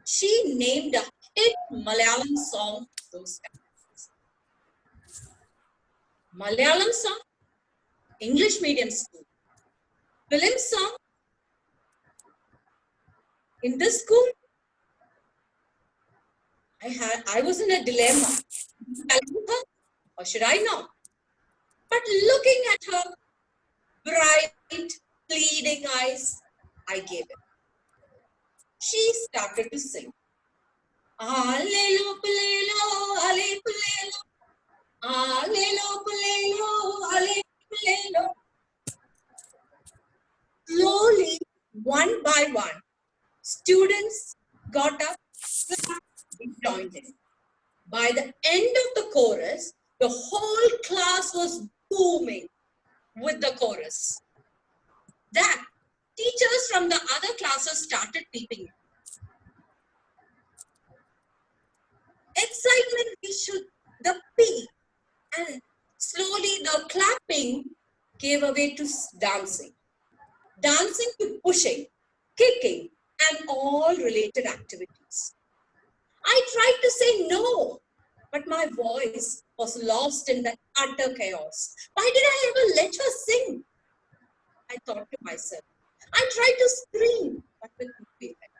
She named a hit Malayalam song those times. Malayalam song, English medium school, film song. In this school, I was in a dilemma. Should I do her or should I not? But looking at her bright, pleading eyes, I gave it. She started to sing. Alelo pulelo, ale pulelo. Alelo pulelo, ale pulelo. Slowly, one by one, students got up and joined in. By the end of the chorus, the whole class was booming with the chorus. That teachers from the other classes started peeping in. Excitement reached the peak, and slowly the clapping gave way to dancing. Dancing to pushing, kicking, and all related activities. I tried to say no, but my voice was lost in that utter chaos. Why did I ever let her sing? I thought to myself. I tried to scream, but with no effect.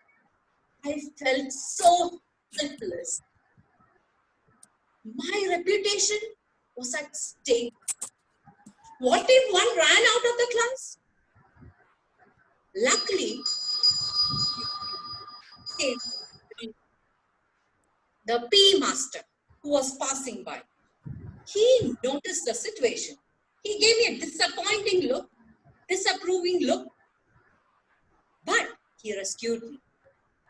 I felt so helpless. My reputation was at stake. What if one ran out of the class? Luckily, the PE master who was passing by, he noticed the situation. He gave me a disappointing look, disapproving look, but he rescued me.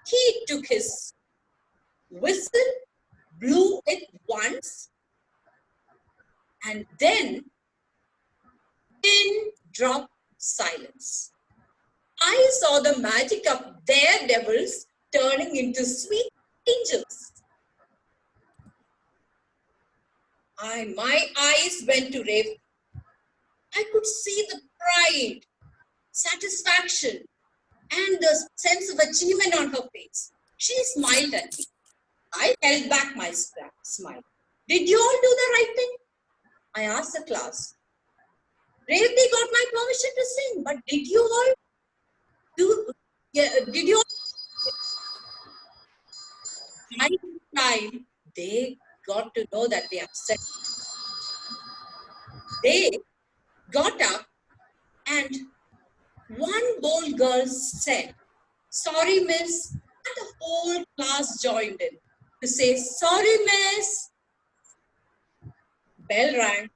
He took his whistle, blew it once, and then pin drop silence. I saw the magic of daredevils turning into sweet angels. My eyes went to Rev. I could see the pride, satisfaction, and the sense of achievement on her face. She smiled at me. I held back my smile. Did you all do the right thing? I asked the class. Revati got my permission to sing, but did you all do? Yeah, did you all? By the time they got to know that they upset, they got up and one bold girl said, "Sorry, miss," and the whole class joined in to say, "Sorry, miss." Bell rang.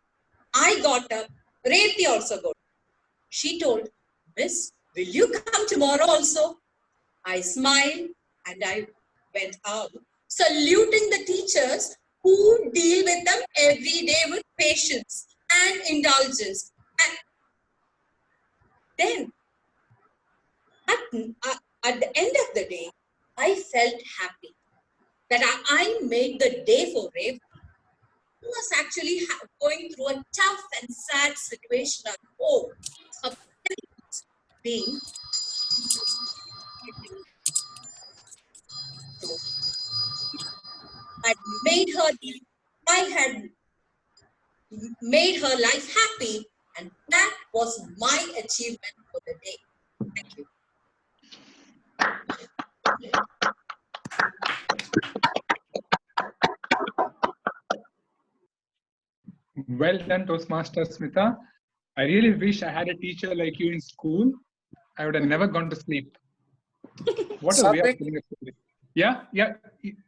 I got up. Revati also got up. She told, "Miss, will you come tomorrow also?" I smiled and I went out, saluting the teachers who deal with them every day with patience and indulgence. And then, at the end of the day, I felt happy that I made the day for Rev, who was actually going through a tough and sad situation at home. Her parents being I had made her life happy, and that was my achievement for the day. Thank you. Well done, Toastmaster Smita. I really wish I had a teacher like you in school. I would have never gone to sleep. What a way of telling a story. Yeah, yeah.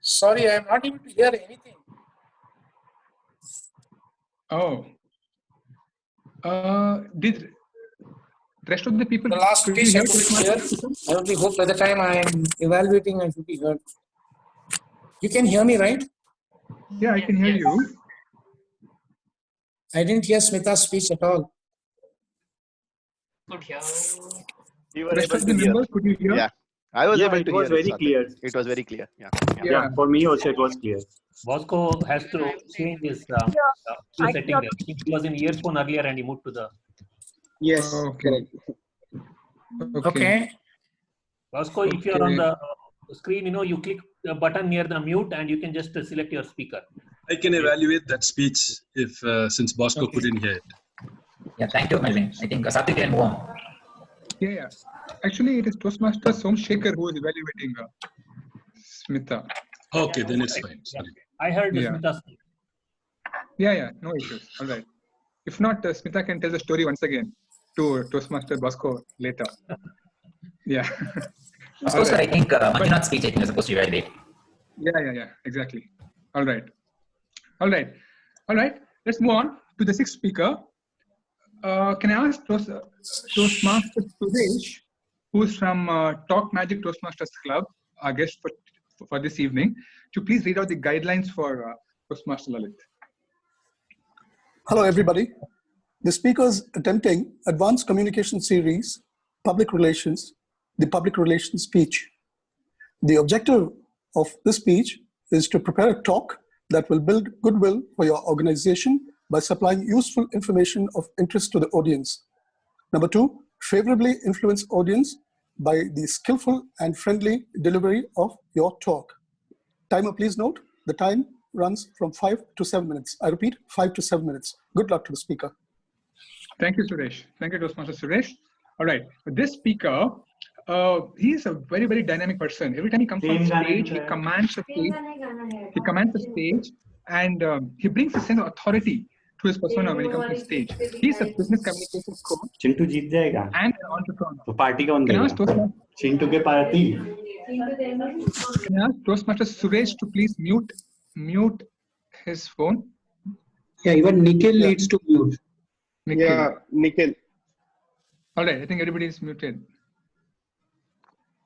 Sorry, I'm not able to hear anything. Oh. Did rest of the people? The last could piece you I could hear. I only hope by the time I am evaluating, I should be heard. You can hear me, right? Yeah, I can hear you. I didn't hear Smita's speech at all. Could hear. You were Rest able of the to hear. members, could you hear? Yeah, I was able it to was hear. very clear. It was very clear. Yeah. Yeah, for me also it was clear. Bosco has to change his setting. He was in earphone earlier and he moved to the. Yes. Okay. Okay. Bosco, if you are on the screen, you click the button near the mute and you can just select your speaker. I can evaluate that speech if since Bosco couldn't hear it. Yeah, thank you, Melvin. I think Sathik can move on. Yeah. Actually, it is Toastmaster Somshekhar who is evaluating Smita. Okay, then it's fine. Sorry. I heard Yeah. Smita speak. Yeah, no issues. All right. If not, Smita can tell the story once again to Toastmaster Bosco later. Yeah. Also, I think Manjunath's speech, I think, is supposed to be very late. Yeah, exactly. All right. Let's move on to the sixth speaker. Can I ask Toastmaster Suresh, who's from Talk Magic Toastmasters Club, our guest for this evening, to please read out the guidelines for Toastmaster Lalit. Hello, everybody. The speakers attempting Advanced Communication Series, Public Relations, the Public Relations speech. The objective of this speech is to prepare a talk that will build goodwill for your organization by supplying useful information of interest to the audience. Number two, favorably influence audience by the skillful and friendly delivery of your talk. Timer, please note, the time runs from 5 to 7 minutes. I repeat, 5 to 7 minutes. Good luck to the speaker. Thank you, Suresh. Thank you, Toastmaster Suresh. All right, this speaker, he is a very, very dynamic person. Every time he comes on stage, he commands the stage. And he brings a sense of authority to his persona when he comes on stage. He's a business communication coach Chintu जीत जाएगा and an entrepreneur. तो party कौन Can I ask देगा? चिंटू के party. Can I ask Toastmaster Suresh to please mute his phone? Yeah, even Nikhil needs to mute. Nikhil. Yeah, Nikhil. All right, I think everybody is muted.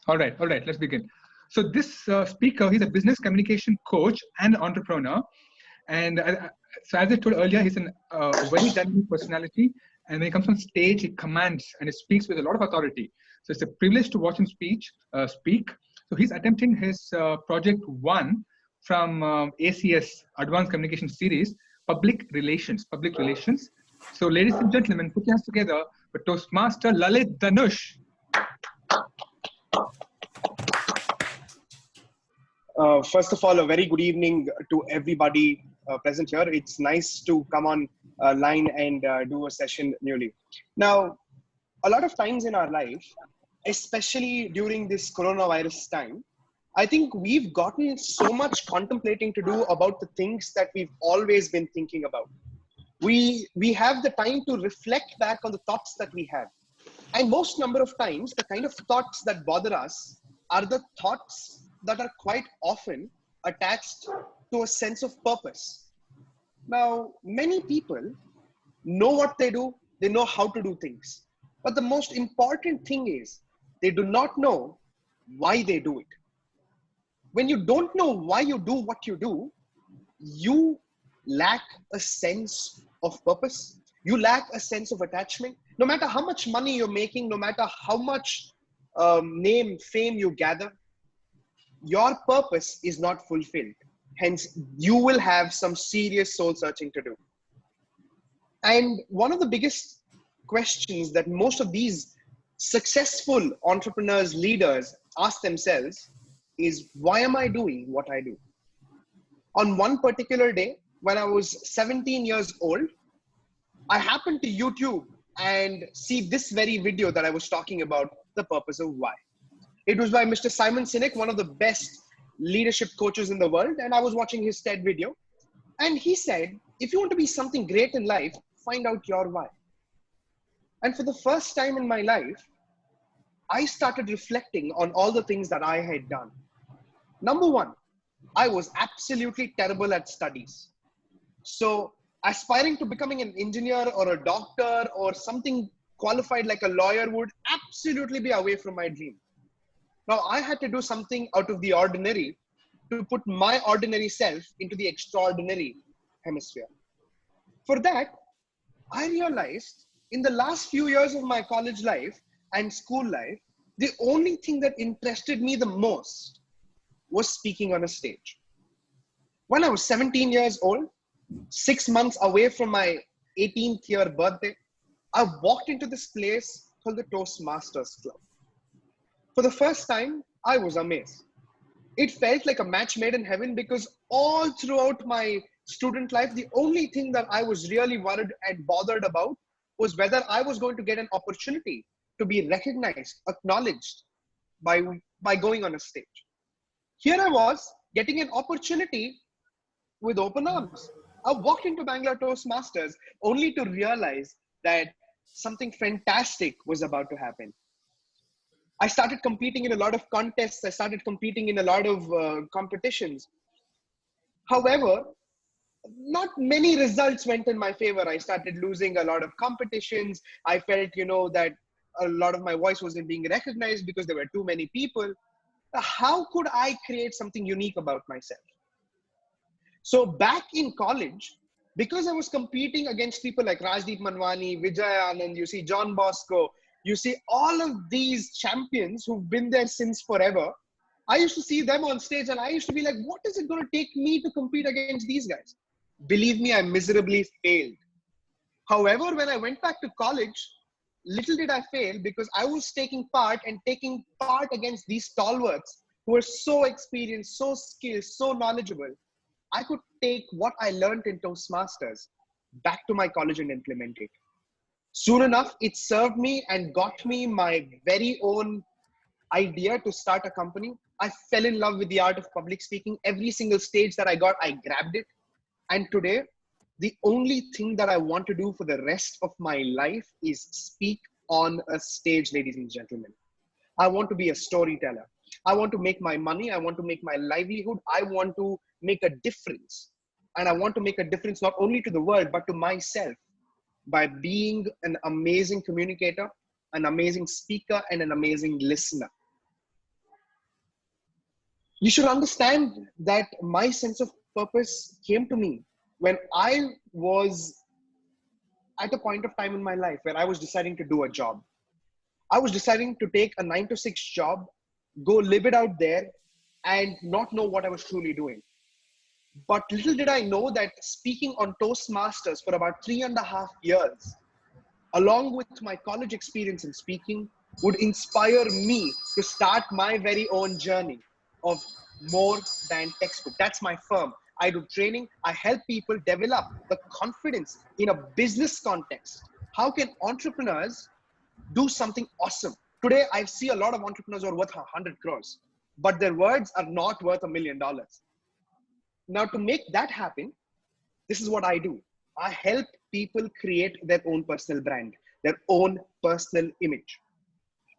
All right, let's begin. So this speaker, he's a business communication coach and entrepreneur. And so as I told earlier, he's a very dynamic personality. And when he comes on stage, he commands and he speaks with a lot of authority. So it's a privilege to watch him speak. So he's attempting his project 1 from ACS, Advanced Communication Series, Public Relations. So ladies and gentlemen, put your hands together for Toastmaster Lalit Dhanush. First of all, a very good evening to everybody present here. It's nice to come on line and do a session newly. Now, a lot of times in our life, especially during this coronavirus time, I think we've gotten so much contemplating to do about the things that we've always been thinking about. We have the time to reflect back on the thoughts that we have. And most number of times, the kind of thoughts that bother us are the thoughts that are quite often attached to a sense of purpose. Now, many people know what they do, they know how to do things. But the most important thing is they do not know why they do it. When you don't know why you do what you do, you lack a sense of purpose. You lack a sense of attachment. No matter how much money you're making, no matter how much name, fame you gather, your purpose is not fulfilled. Hence, you will have some serious soul searching to do. And one of the biggest questions that most of these successful entrepreneurs, leaders ask themselves is, why am I doing what I do? On one particular day, when I was 17 years old, I happened to YouTube and see this very video that I was talking about, the purpose of why. It was by Mr. Simon Sinek, one of the best leadership coaches in the world. And I was watching his TED video. And he said, if you want to be something great in life, find out your why. And for the first time in my life, I started reflecting on all the things that I had done. Number one, I was absolutely terrible at studies. So aspiring to becoming an engineer or a doctor or something qualified like a lawyer would absolutely be away from my dream. Now I had to do something out of the ordinary to put my ordinary self into the extraordinary hemisphere. For that, I realized in the last few years of my college life and school life, the only thing that interested me the most was speaking on a stage. When I was 17 years old, 6 months away from my 18th year birthday, I walked into this place called the Toastmasters Club. For the first time, I was amazed. It felt like a match made in heaven because all throughout my student life, the only thing that I was really worried and bothered about was whether I was going to get an opportunity to be recognized, acknowledged by going on a stage. Here I was getting an opportunity with open arms. I walked into Bangalore Toastmasters only to realize that something fantastic was about to happen. I started competing in a lot of contests. I started competing in a lot of competitions. However, not many results went in my favor. I started losing a lot of competitions. I felt, that a lot of my voice wasn't being recognized because there were too many people. How could I create something unique about myself? So back in college, because I was competing against people like Rajdeep Manwani, Vijay Anand, you see John Bosco, you see all of these champions who've been there since forever. I used to see them on stage and I used to be like, what is it going to take me to compete against these guys? Believe me, I miserably failed. However, when I went back to college, little did I fail because I was taking part against these stalwarts who were so experienced, so skilled, so knowledgeable. I could take what I learned in Toastmasters back to my college and implement it. Soon enough, it served me and got me my very own idea to start a company. I fell in love with the art of public speaking. Every single stage that I got, I grabbed it. And today, the only thing that I want to do for the rest of my life is speak on a stage, ladies and gentlemen. I want to be a storyteller. I want to make my money. I want to make my livelihood. I want to make a difference. And I want to make a difference not only to the world, but to myself by being an amazing communicator, an amazing speaker, and an amazing listener. You should understand that my sense of purpose came to me when I was at a point of time in my life where I was deciding to do a job. I was deciding to take a 9-to-6 job, go live it out there, and not know what I was truly doing. But little did I know that speaking on Toastmasters for about 3.5 years, along with my college experience in speaking, would inspire me to start my very own journey of more than textbook. That's my firm. I do training. I help people develop the confidence in a business context. How can entrepreneurs do something awesome? Today, I see a lot of entrepreneurs who are worth 100 crores, but their words are not worth $1 million. Now, to make that happen, this is what I do. I help people create their own personal brand, their own personal image.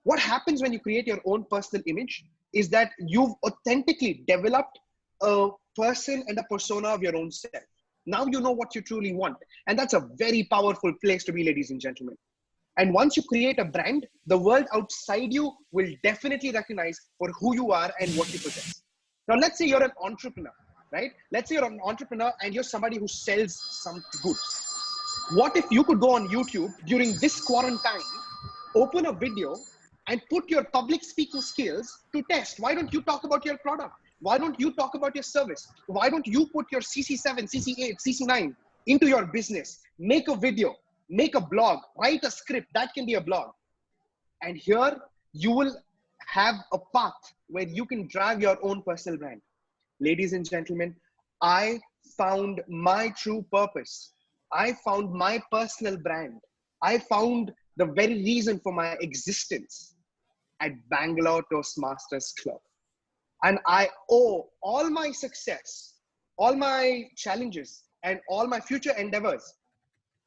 What happens when you create your own personal image is that you've authentically developed a person and a persona of your own self. Now you know what you truly want. And that's a very powerful place to be, ladies and gentlemen. And once you create a brand, the world outside you will definitely recognize for who you are and what you possess. Now, let's say you're an entrepreneur, right? Let's say you're an entrepreneur and you're somebody who sells some goods. What if you could go on YouTube during this quarantine, open a video and put your public speaking skills to test. Why don't you talk about your product? Why don't you talk about your service? Why don't you put your CC7, CC8, CC9 into your business? Make a video, make a blog, write a script. That can be a blog. And here you will have a path where you can drive your own personal brand. Ladies and gentlemen, I found my true purpose. I found my personal brand. I found the very reason for my existence at Bangalore Toastmasters Club. And I owe all my success, all my challenges, and all my future endeavors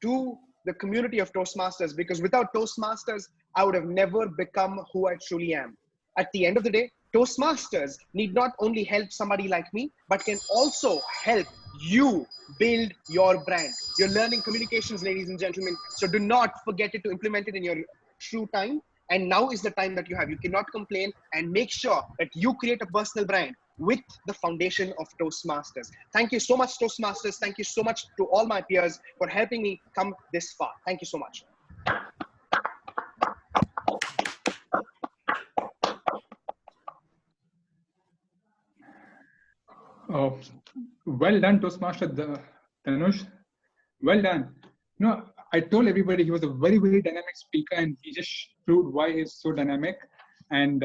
to the community of Toastmasters, because without Toastmasters, I would have never become who I truly am. At the end of the day, Toastmasters need not only help somebody like me, but can also help you build your brand. You're learning communications, ladies and gentlemen. So do not forget it to implement it in your true time. And now is the time that you have. You cannot complain, and make sure that you create a personal brand with the foundation of Toastmasters. Thank you so much, Toastmasters. Thank you so much to all my peers for helping me come this far. Thank you so much. Oh, well done, Toastmaster Tanush. Well done. No, I told everybody he was a very, very dynamic speaker, and he just proved why he's so dynamic. And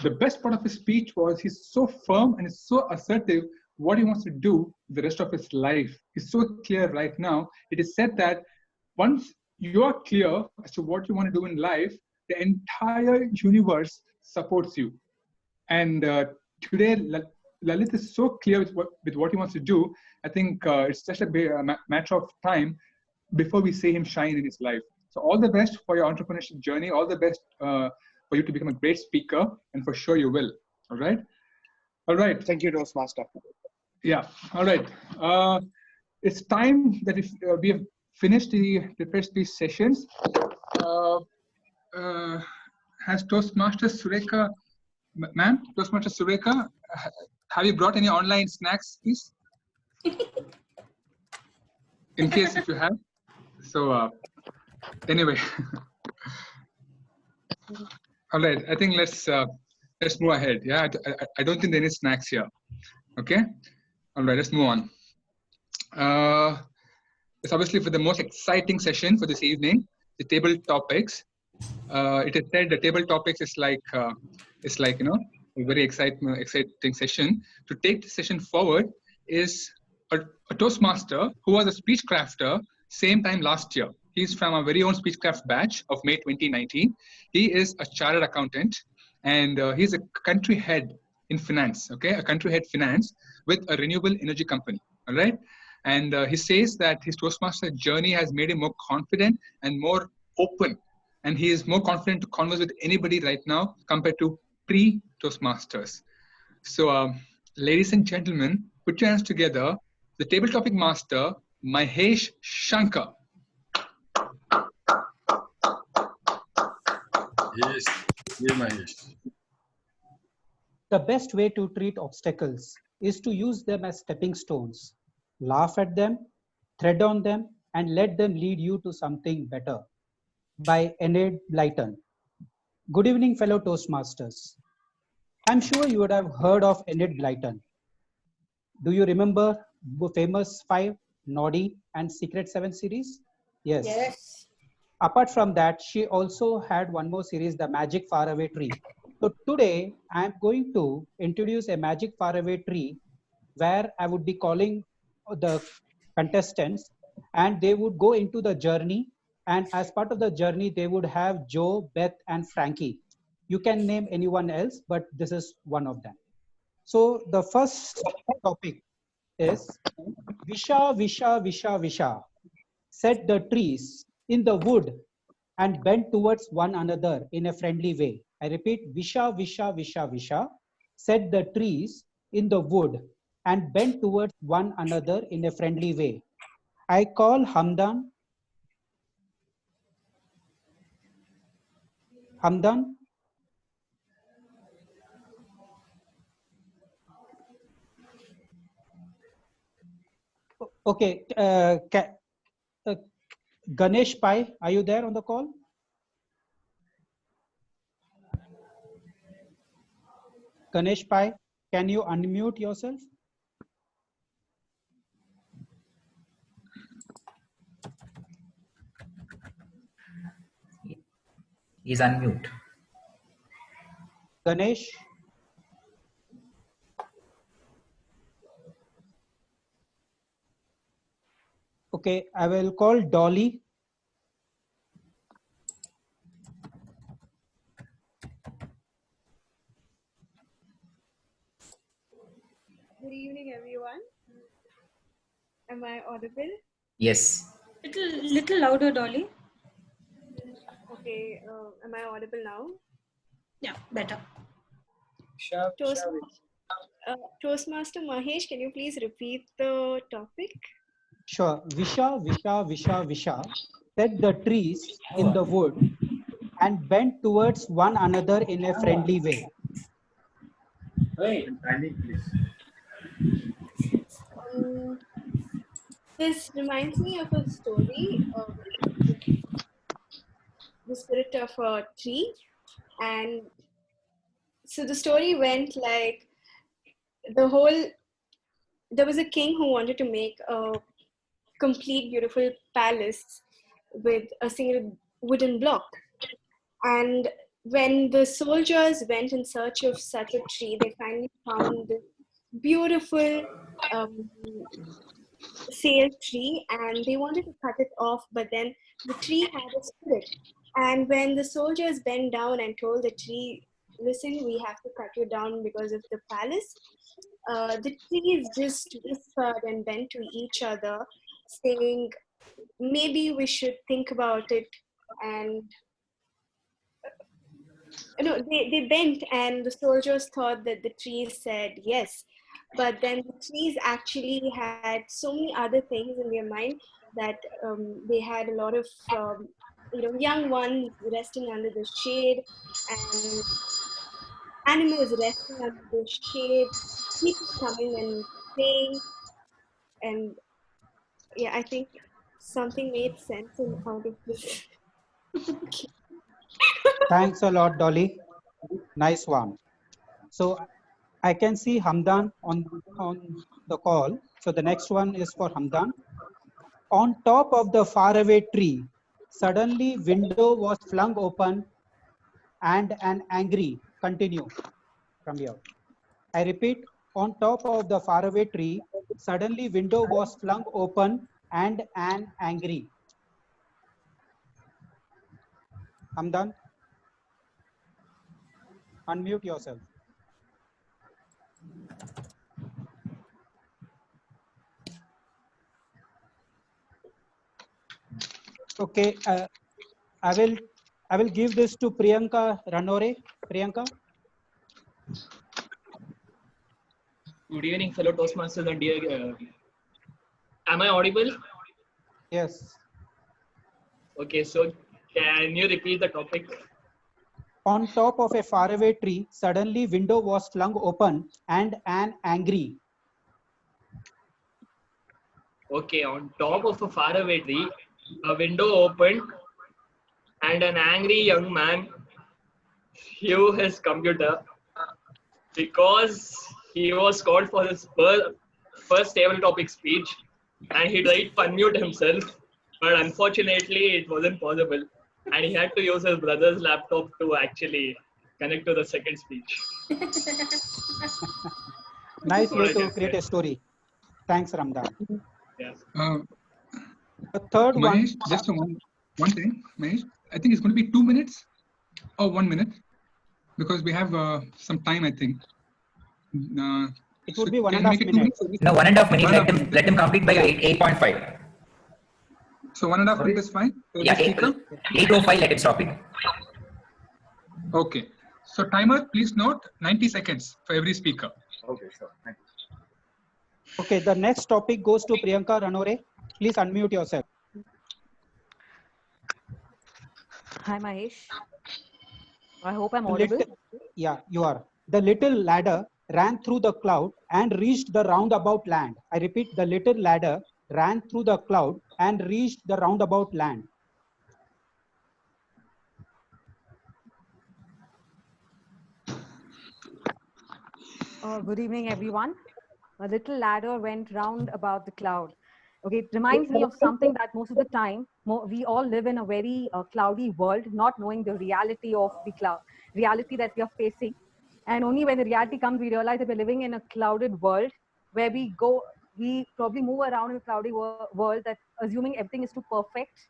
the best part of his speech was he's so firm and he's so assertive what he wants to do the rest of his life. He's so clear right now. It is said that once you are clear as to what you want to do in life, the entire universe supports you. And today, Lalit is so clear with what he wants to do. I think it's just a matter of time before we see him shine in his life. So all the best for your entrepreneurship journey. All the best for you to become a great speaker, and for sure you will. All right. All right. Thank you, Toastmaster. Yeah. All right. It's time that if we have finished the prepared speech sessions. Has Toastmaster Sureka, ma'am, Toastmaster Sureka, have you brought any online snacks, please? In case if you have. So anyway, all right. I think let's move ahead. Yeah, I don't think there are any snacks here. Okay. All right. Let's move on. It's obviously for the most exciting session for this evening, the table topics. It is said the table topics is like you know, a very exciting session. To take the session forward is a Toastmaster who was a speech crafter same time last year. He's from our very own Speechcraft batch of May 2019. He is a chartered accountant, and he's a country head in finance, okay? A country head finance with a renewable energy company, all right? And he says that his Toastmaster journey has made him more confident and more open. And he is more confident to converse with anybody right now compared to pre-Toastmasters. So, ladies and gentlemen, put your hands together. The table topic master, Mahesh Shankar. Yes, yeah, Mahesh. The best way to treat obstacles is to use them as stepping stones. Laugh at them, tread on them, and let them lead you to something better. By Enid Blyton. Good evening, fellow Toastmasters. I'm sure you would have heard of Enid Blyton. Do you remember the famous 5, Naughty, and Secret 7 series? Yes. Yes. Apart from that, she also had one more series, The Magic Faraway Tree. So today, I'm going to introduce a Magic Faraway Tree where I would be calling the contestants and they would go into the journey. And as part of the journey, they would have Joe, Beth, and Frankie. You can name anyone else, but this is one of them. So the first topic is Visha, Visha, Visha, Visha. Set the trees in the wood and bend towards one another in a friendly way. I repeat, Visha, Visha, Visha, Visha. Set the trees in the wood and bend towards one another in a friendly way. I call Hamdan. Hamdan? Okay. Ganesh Pai, are you there on the call? Ganesh Pai, can you unmute yourself? He's unmute. Ganesh? Okay, I will call Dolly. Good evening, everyone. Am I audible? Yes. Little louder, Dolly. Okay, am I audible now? Yeah, better. Toastmaster Mahesh, can you please repeat the topic? Sure. Visha set the trees in the wood and bent towards one another in a friendly way. This reminds me of a story, the spirit of a tree. And so the story went like there was a king who wanted to make a complete beautiful palace with a single wooden block. And when the soldiers went in search of such a tree, they finally found this beautiful sale tree, and they wanted to cut it off, but then the tree had a spirit. And when the soldiers bent down and told the tree, listen, we have to cut you down because of the palace, the trees just whispered and bent to each other, saying, maybe we should think about it. And they bent, and the soldiers thought that the trees said yes, but then the trees actually had so many other things in their mind that they had a lot of young ones resting under the shade, and animals resting under the shade, people coming and playing, and yeah, I think something made sense out of this. Thanks a lot, Dolly. Nice one. So I can see Hamdan on the call. So the next one is for Hamdan. On top of the faraway tree, suddenly window was flung open and an angry, continue from here. I repeat, on top of the faraway tree, suddenly window was flung open and an angry. Hamdan, unmute yourself. Okay, I will give this to Priyanka Ranore. Priyanka. Good evening, fellow Toastmasters and dear. Am I audible? Yes. Okay, so can you repeat the topic? On top of a faraway tree, suddenly window was flung open and an angry. Okay, on top of a faraway tree, a window opened and an angry young man threw his computer because he was called for his first table topic speech, and he tried to unmute himself, but unfortunately it wasn't possible, and he had to use his brother's laptop to actually connect to the second speech. Nice way to create a story. Thanks, Ramdan. Yes. The third Mahesh, one. just one thing, Mahesh. I think it's going to be 2 minutes or 1 minute because we have some time, I think. It would be 1.5 minutes. No, 1.5 minutes. Let him complete by 8.5. So 1.5 minutes is fine. Yeah, 8:05. Let him stop it. Okay. So timer, please note 90 seconds for every speaker. Okay, sure. Thank you. Okay, the next topic goes to Priyanka Ranore. Please unmute yourself. Hi, Mahesh. I hope I'm audible. Yeah, you are. The little ladder ran through the cloud and reached the roundabout land. I repeat, the little ladder ran through the cloud and reached the roundabout land. Good evening, everyone. A little ladder went round about the cloud. Okay, it reminds me of something that most of the time we all live in a very cloudy world, not knowing the reality of the reality that we are facing. And only when the reality comes, we realize that we're living in a clouded world where we probably move around in a cloudy world that assuming everything is too perfect.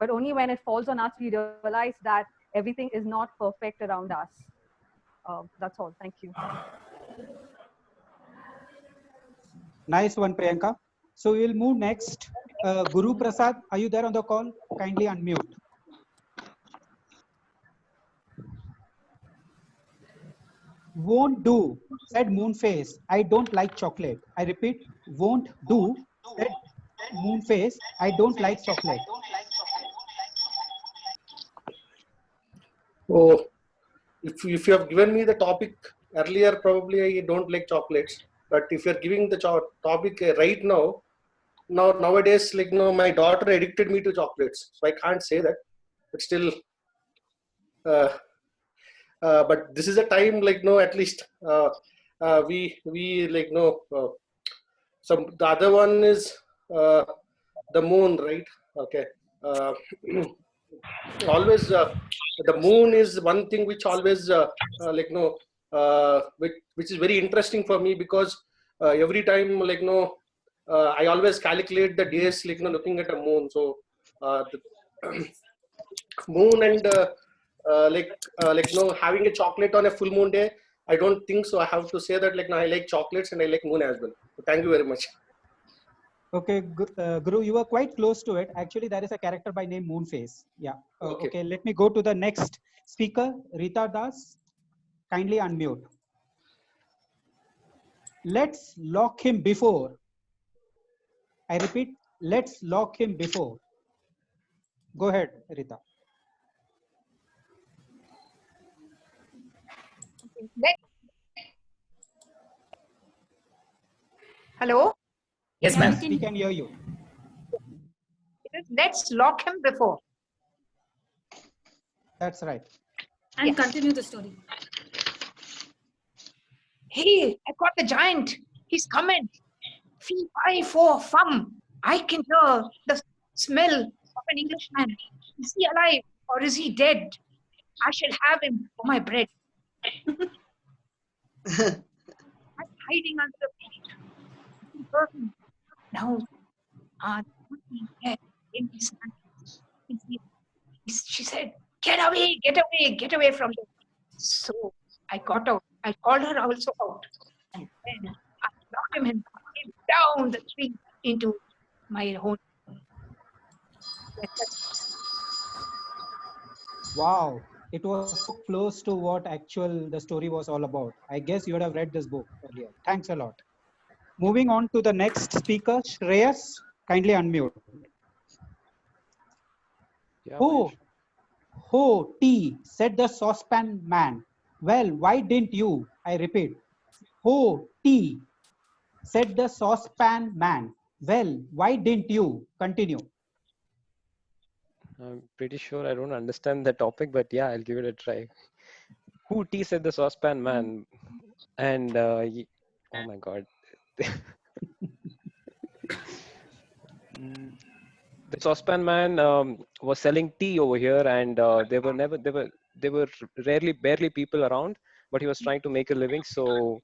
But only when it falls on us, we realize that everything is not perfect around us. That's all. Thank you. Nice one, Priyanka. So we will move next. Guru Prasad, are you there on the call? Kindly unmute. Won't do, said Moonface. I don't like chocolate. I repeat, won't do, said Moonface. I don't like chocolate. Oh, if you have given me the topic earlier, probably I don't like chocolates. But if you're giving the topic right now, nowadays, like, my daughter addicted me to chocolates, so I can't say that. But still, but this is a time, like, at least we like, some the other one is the moon, right? Okay. Always the moon is one thing which always like, which is very interesting for me, because every time, like, I always calculate the days, like, looking at a moon. So the moon and having a chocolate on a full moon day, I don't think so. I have to say that, like, I like chocolates and I like moon as well. So thank you very much. Okay, Guru, you were quite close to it. Actually, there is a character by name Moonface. Yeah. Okay, let me go to the next speaker, Rita Das. Kindly unmute. Let's lock him before. I repeat, let's lock him before. Go ahead, Rita. Hello? Yes, ma'am. We can hear you. Let's lock him before. That's right. And continue the story. Hey, I got the giant. He's coming. Fee, fi, fo, fum. I can hear the smell of an Englishman. Is he alive or is he dead? I shall have him for my bread. I'm hiding under the feet. Now, in his hand. She said, get away from them. So I got out. I called her also out. And then I locked him and came down the tree into my own. Wow, it was so close to what the story was all about. I guess you would have read this book earlier. Thanks a lot. Moving on to the next speaker, Shreyas, kindly unmute. Yeah, Ho, tea, said the saucepan man. Well, why didn't you? I repeat. Ho, tea, said the saucepan man. Well, why didn't you? Continue. I'm pretty sure I don't understand the topic, but yeah, I'll give it a try. Who tea, said the saucepan man. And oh my God. The saucepan man was selling tea over here, and there were barely people around, but he was trying to make a living, so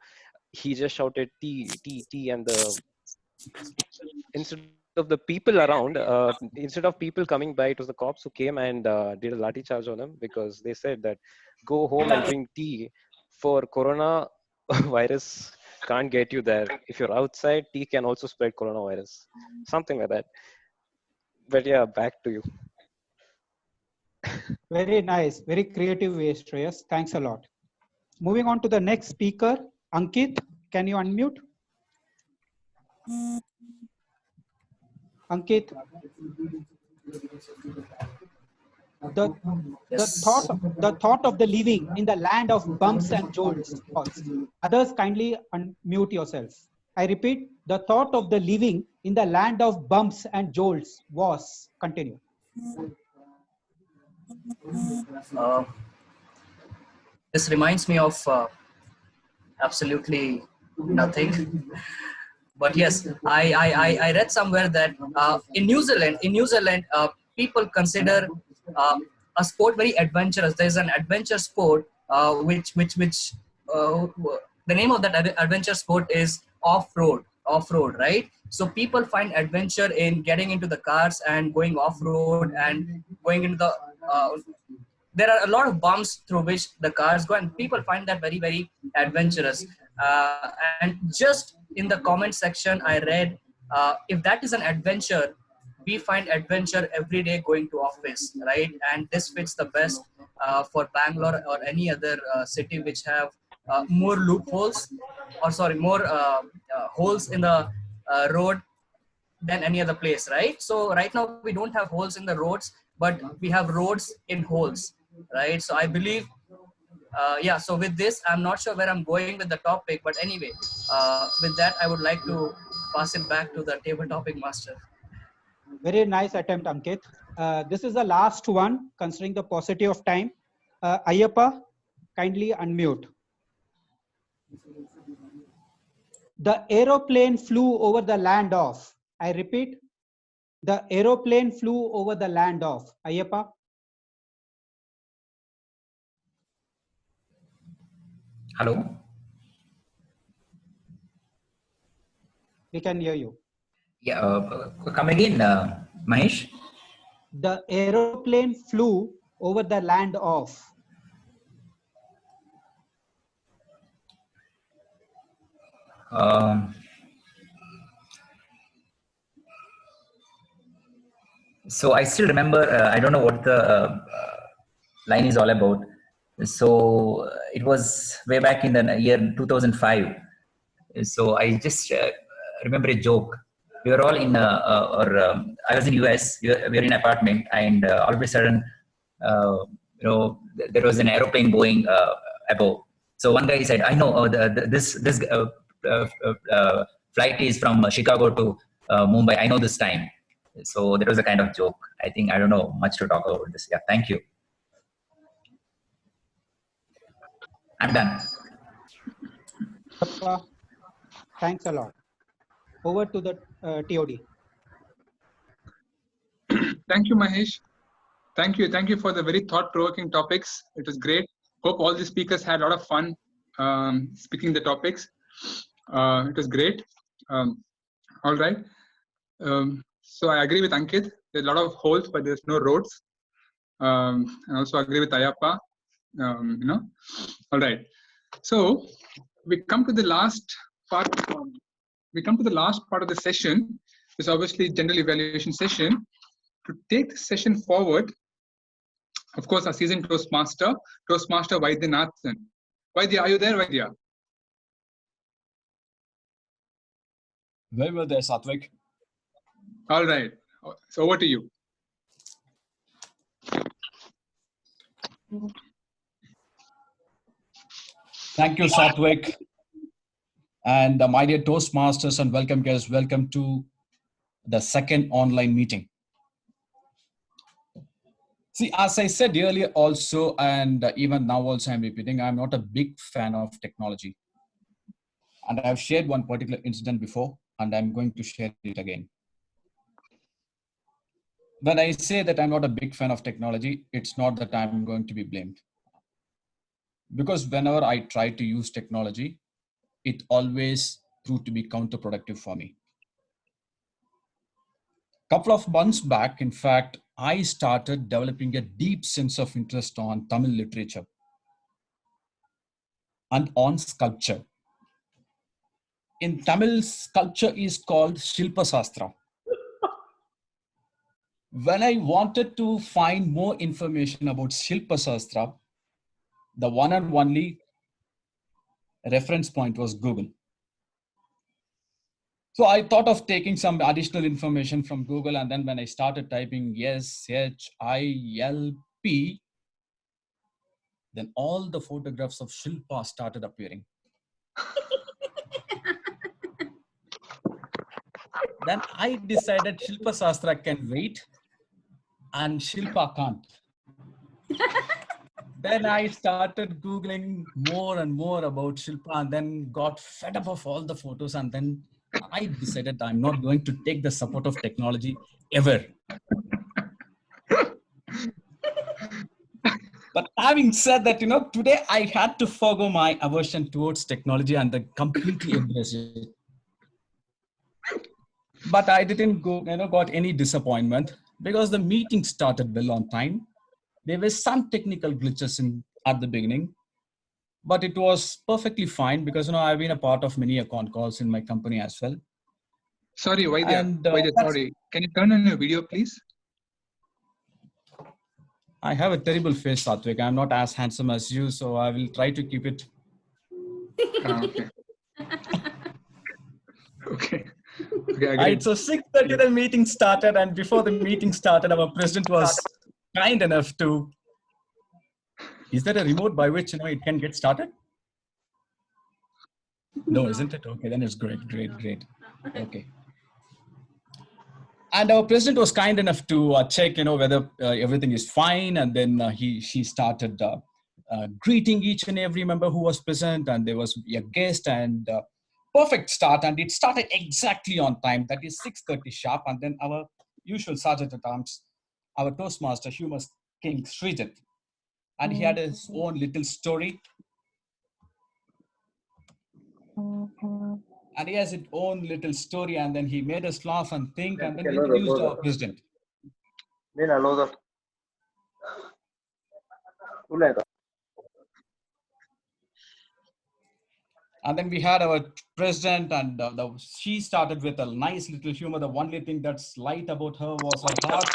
he just shouted tea, tea, tea, and instead of the people around, instead of people coming by, it was the cops who came and did a lathi charge on him, because they said that go home and drink tea, for corona virus can't get you there. If you're outside, tea can also spread coronavirus, something like that. But yeah, back to you. Very nice, very creative way, Shreyas. Thanks a lot. Moving on to the next speaker, Ankit, can you unmute? Ankit, the thought of the living in the land of bumps and jolts. Others, kindly unmute yourself. I repeat, the thought of the living in the land of bumps and jolts was. Continue. This reminds me of absolutely nothing. But yes, I read somewhere that in New Zealand, people consider a sport very adventurous. There's an adventure sport which the name of that adventure sport is off-road, right? So people find adventure in getting into the cars and going off-road and going into the there are a lot of bumps through which the cars go, and people find that very, very adventurous. And just in the comment section, I read, if that is an adventure, we find adventure every day going to office, right? And this fits the best for Bangalore or any other city which have more loopholes, or sorry, more holes in the road than any other place, right? So right now we don't have holes in the roads, but we have roads in holes, right? So I believe, yeah, so with this, I'm not sure where I'm going with the topic, but anyway, with that, I would like to pass it back to the table topic master. Very nice attempt, Ankit. This is the last one, considering the paucity of time. Ayyappa, kindly unmute. The aeroplane flew over the land of. I repeat, the aeroplane flew over the land of. Ayyappa. Hello. We can hear you. Yeah, come again, Mahesh. The aeroplane flew over the land of. So I still remember, I don't know what the line is all about. So it was way back in the year 2005. So I just remember a joke. We were all in, I was in US, we were in an apartment, and all of a sudden, there was an aeroplane going above. So one guy said, I know this flight is from Chicago to Mumbai. I know this time. So that was a kind of joke. I think I don't know much to talk about this. Yeah, thank you. I'm done. Thanks a lot. Over to the TOD. Thank you, Mahesh. Thank you for the very thought-provoking topics. It was great. Hope all the speakers had a lot of fun speaking the topics. It was great. All right. So I agree with Ankit. There's a lot of holes, but there's no roads. And also agree with Ayyappa. All right. So we come to the last part. We come to the last part of the session. It's obviously general evaluation session. To take the session forward, of course, our seasoned Toastmaster Vaidyanathan. Vaidya, are you there, Vaidya? Very well there, Satvik. All right. So over to you. Thank you, Satvik. And my dear Toastmasters and welcome guests, welcome to the second online meeting. See, as I said earlier also, and even now also I'm repeating, I'm not a big fan of technology. And I've shared one particular incident before, and I'm going to share it again. When I say that I'm not a big fan of technology, it's not that I'm going to be blamed. Because whenever I try to use technology, it always proved to be counterproductive for me. Couple of months back, in fact, I started developing a deep sense of interest on Tamil literature and on sculpture. In Tamil, sculpture is called Shilpa Sastra. When I wanted to find more information about Shilpa Sastra, the one and only reference point was Google. So I thought of taking some additional information from Google, and then when I started typing SHILP, then all the photographs of Shilpa started appearing. Then I decided Shilpa Sastra can wait and Shilpa can't. Then I started Googling more and more about Shilpa and then got fed up of all the photos. And then I decided I'm not going to take the support of technology ever. But having said that, today I had to forgo my aversion towards technology and then completely embrace it. But I didn't got any disappointment because the meeting started well on time. There were some technical glitches at the beginning, but it was perfectly fine because I've been a part of many account calls in my company as well. Sorry, Vaidya. And, Vaidya, sorry. Can you turn on your video, please? I have a terrible face, Satvik. I'm not as handsome as you, so I will try to keep it. Okay. Okay. Right, so 6:30 the meeting started, and before the meeting started, our president was kind enough to. Is there a remote by which it can get started? No, isn't it? Okay, then it's great. Okay. And our president was kind enough to check, whether everything is fine, and then she started greeting each and every member who was present, and there was a guest and. Perfect start, and it started exactly on time. That is 6:30 sharp, and then our usual sergeant at arms, our Toastmaster, humor king Srijit, and he had his own little story, and he has his own little story, and then he made us laugh and think, and then he introduced our president. And then we had our president, and she started with a nice little humor. The only thing that's light about her was her heart.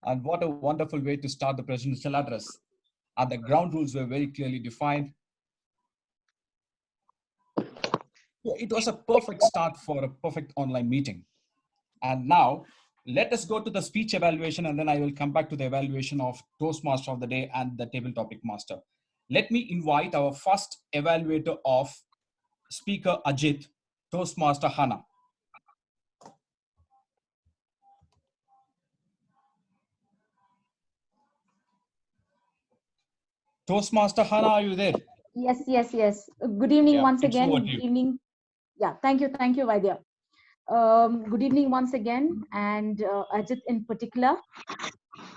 And what a wonderful way to start the presidential address. And the ground rules were very clearly defined. It was a perfect start for a perfect online meeting. And now, let us go to the speech evaluation, and then I will come back to the evaluation of Toastmaster of the day and the table topic master. Let me invite our first evaluator of Speaker Ajit, Toastmaster Hannah. Toastmaster Hannah, are you there? Yes. Good evening once again. Good evening. Yeah, thank you, Vaidya. Good evening once again, and Ajit in particular.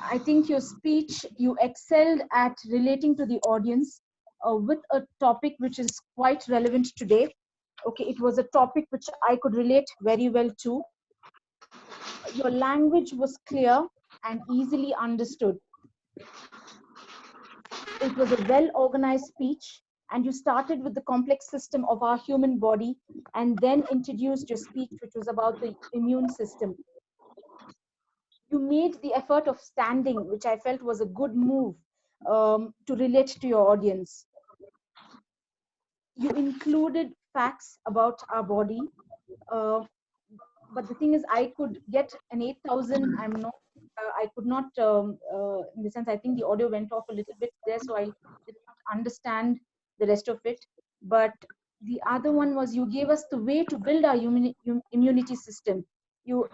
I think your speech, you excelled at relating to the audience with a topic which is quite relevant today. Okay, it was a topic which I could relate very well to. Your language was clear and easily understood. It was a well-organized speech, and you started with the complex system of our human body and then introduced your speech, which was about the immune system. You made the effort of standing, which I felt was a good move to relate to your audience. You included facts about our body, but the thing is, I could get an 8,000. I could not, in the sense, I think the audio went off a little bit there, so I did not understand the rest of it. But the other one was you gave us the way to build our immunity system. You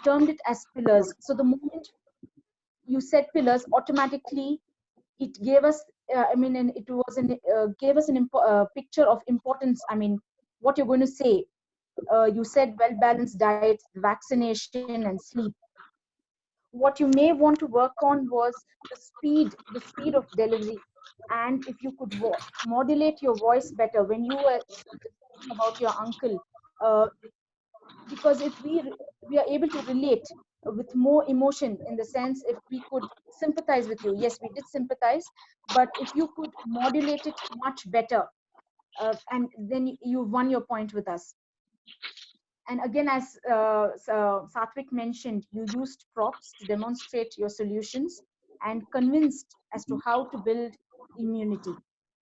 termed it as pillars. So the moment you said pillars, automatically it gave us. Gave us a picture of importance. I mean, what you're going to say. You said well-balanced diet, vaccination, and sleep. What you may want to work on was the speed of delivery, and if you could modulate your voice better when you were speaking about your uncle. Because if we are able to relate with more emotion, in the sense, if we could sympathize with you, yes, we did sympathize, but if you could modulate it much better, and then you won your point with us. And again, as Satvik mentioned, you used props to demonstrate your solutions and convinced as to how to build immunity.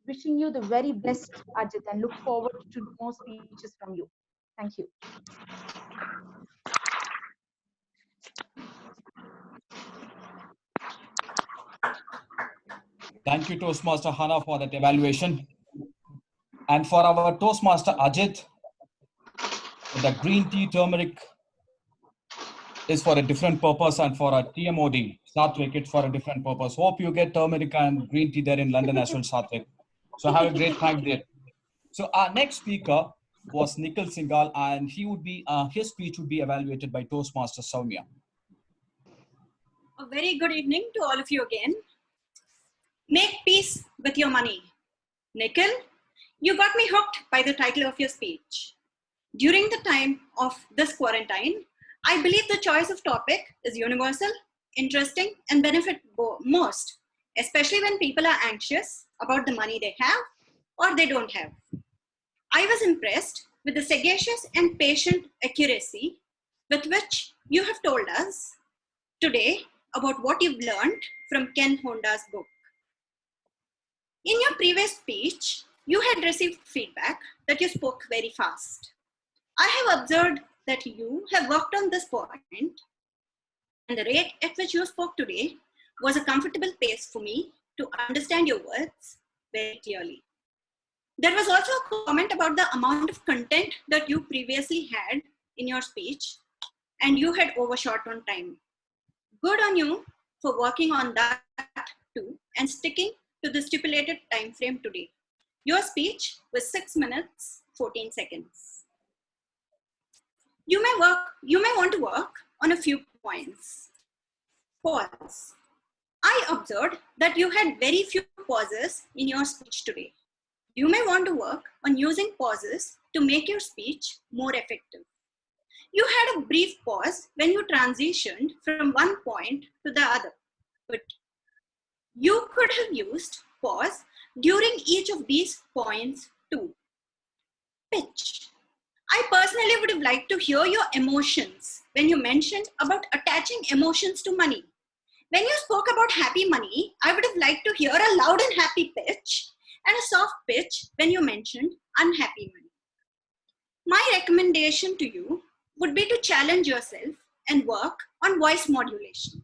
Wishing you the very best, Ajit, and look forward to more speeches from you. Thank you. Thank you, Toastmaster Hannah, for that evaluation. And for our Toastmaster Ajit, the green tea turmeric is for a different purpose, and for our TMOD, Satvik, it's for a different purpose. Hope you get turmeric and green tea there in London as well, Satvik. So have a great time there. So our next speaker was Nikhil Singhal, and he would be his speech would be evaluated by Toastmaster Soumya. A very good evening to all of you again. Make peace with your money. Nikhil, you got me hooked by the title of your speech. During the time of this quarantine, I believe the choice of topic is universal, interesting, and benefit most, especially when people are anxious about the money they have or they don't have. I was impressed with the sagacious and patient accuracy with which you have told us today about what you've learned from Ken Honda's book. In your previous speech, you had received feedback that you spoke very fast. I have observed that you have worked on this point, and the rate at which you spoke today was a comfortable pace for me to understand your words very clearly. There was also a comment about the amount of content that you previously had in your speech, and you had overshot on time. Good on you for working on that too and sticking to the stipulated time frame today. Your speech was 6 minutes, 14 seconds. You may want to work on a few points. Pause. I observed that you had very few pauses in your speech today. You may want to work on using pauses to make your speech more effective. You had a brief pause when you transitioned from one point to the other, but you could have used pause during each of these points too. Pitch. I personally would have liked to hear your emotions when you mentioned about attaching emotions to money. When you spoke about happy money, I would have liked to hear a loud and happy pitch and a soft pitch when you mentioned unhappy money. My recommendation to you would be to challenge yourself and work on voice modulation.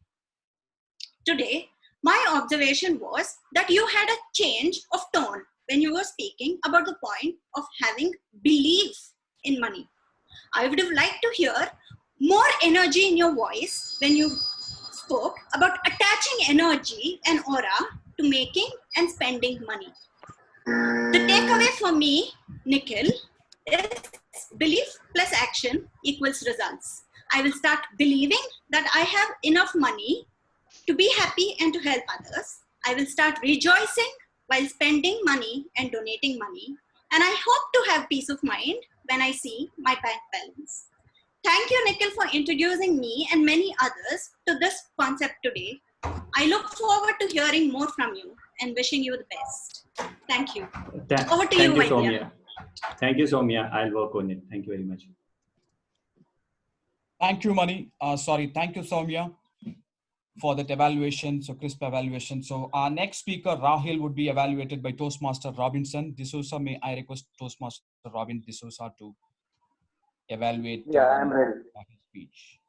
Today, my observation was that you had a change of tone when you were speaking about the point of having belief in money. I would have liked to hear more energy in your voice when you spoke about attaching energy and aura to making and spending money. The takeaway for me, Nikhil, is belief plus action equals results. I will start believing that I have enough money to be happy and to help others. I will start rejoicing while spending money and donating money. And I hope to have peace of mind when I see my bank balance. Thank you, Nikhil, for introducing me and many others to this concept today. I look forward to hearing more from you and wishing you the best. Thank you. Over to you, Thank you, Vaidya. Soumya. Thank you, Soumya. I'll work on it. Thank you very much. Thank you, Mani. Thank you, Soumya, for that evaluation, so crisp evaluation. So our next speaker, Rahil, would be evaluated by Toastmaster Robinson D'Souza. May I request Toastmaster Robin D'Souza to evaluate I'm ready. his speech.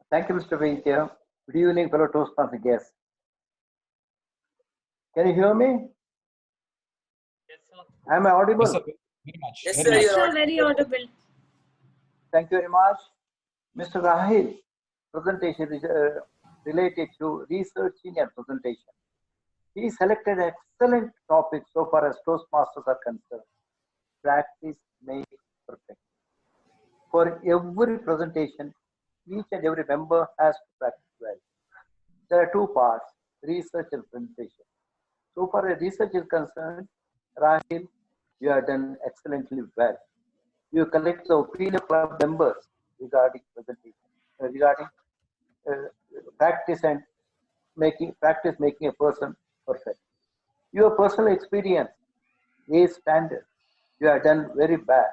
Thank you, Mr. Vaidya. Good evening, fellow Toastmaster guests. Can you hear me? Am I audible? Yes, sir. Very much. Yes, Very sir, much. very audible. Thank you very much. Mr. Rahil, presentation is related to researching and presentation. He selected excellent topic so far as Toastmasters are concerned. Practice makes perfect. For every presentation, each and every member has to practice well. There are two parts, research and presentation. So far as research is concerned, Rahil, you have done excellently well. You collect the opinion of club members regarding presentation, regarding practice making a person perfect. Your personal experience is standard. You have done very bad,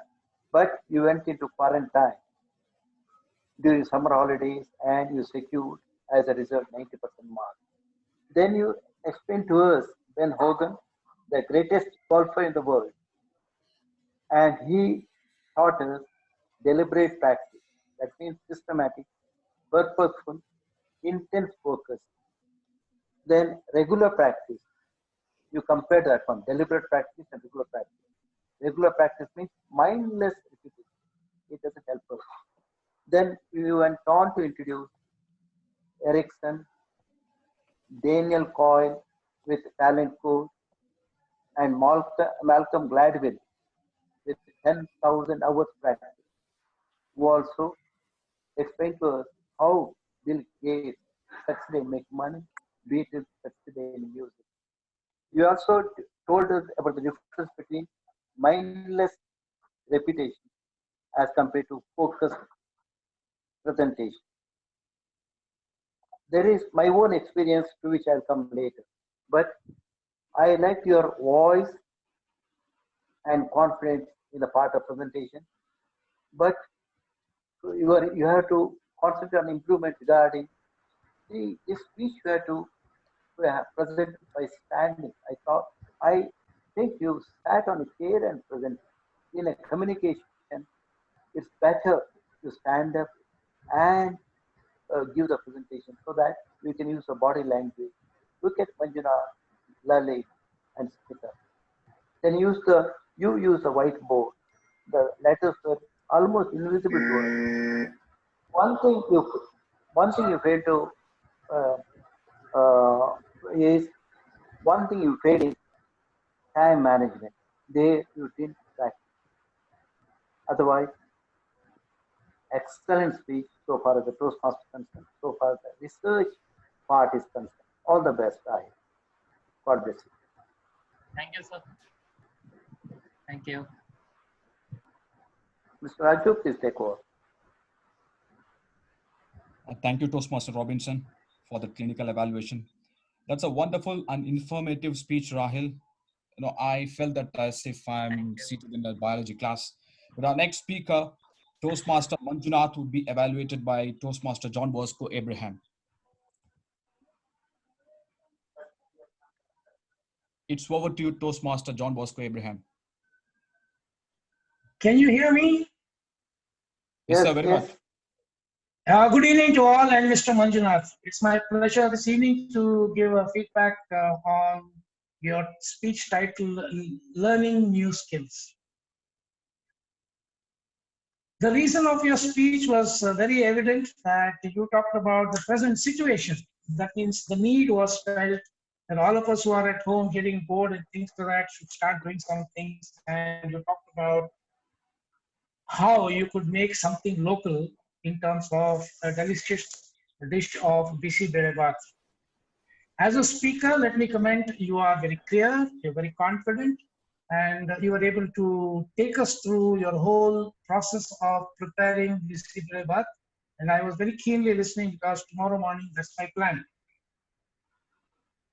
but you went into quarantine during summer holidays and you secured as a result 90% mark. Then you explained to us Ben Hogan, the greatest golfer in the world, and he taught us deliberate practice. That means systematic, purposeful, intense focus. Then regular practice. You compare that one, deliberate practice and regular practice. Regular practice means mindless repetition. It doesn't help us. Then you went on to introduce Erickson Daniel Coyle with Talent Code, and Malcolm Gladwell with 10,000 hours practice, who also explained to us how Bill Gates succeeded in making money, Beatles succeeded in music. You also told us about the difference between mindless repetition as compared to focused presentation. There is my own experience to which I'll come later, but I like your voice and confidence in the part of presentation, but you have to concentrate on improvement regarding this speech you have to present by standing. I think you sat on a chair and present. In a communication, it's better to stand up and give the presentation so that we can use the body language. Look at Manjunath, Lalit, and Smita. Then you use the whiteboard. The letters were almost invisible to us. One thing you failed to is time management. There you didn't practice. Otherwise, excellent speech so far as the Toastmaster is concerned, so far as the research part is concerned. All the best, Rahil. God bless you. Thank you, sir. Thank you. Mr. Raju, please take over. Thank you, Toastmaster Robinson, for the clinical evaluation. That's a wonderful and informative speech, Rahil. I felt that as if I'm seated in a biology class. But our next speaker, Toastmaster Manjunath, would be evaluated by Toastmaster John Bosco Abraham. It's over to you, Toastmaster John Bosco Abraham. Can you hear me? Yes, sir, very much. Good evening to all and Mr. Manjunath. It's my pleasure this evening to give a feedback on your speech titled Learning New Skills. The reason of your speech was very evident that you talked about the present situation. That means the need was felt that all of us who are at home getting bored and things like that should start doing some things. And you talked about how you could make something local in terms of a delicious dish of bisi bere bath. As a speaker, let me comment, you are very clear, you're very confident, and you were able to take us through your whole process of preparing bisi bere bath. And I was very keenly listening because tomorrow morning, that's my plan.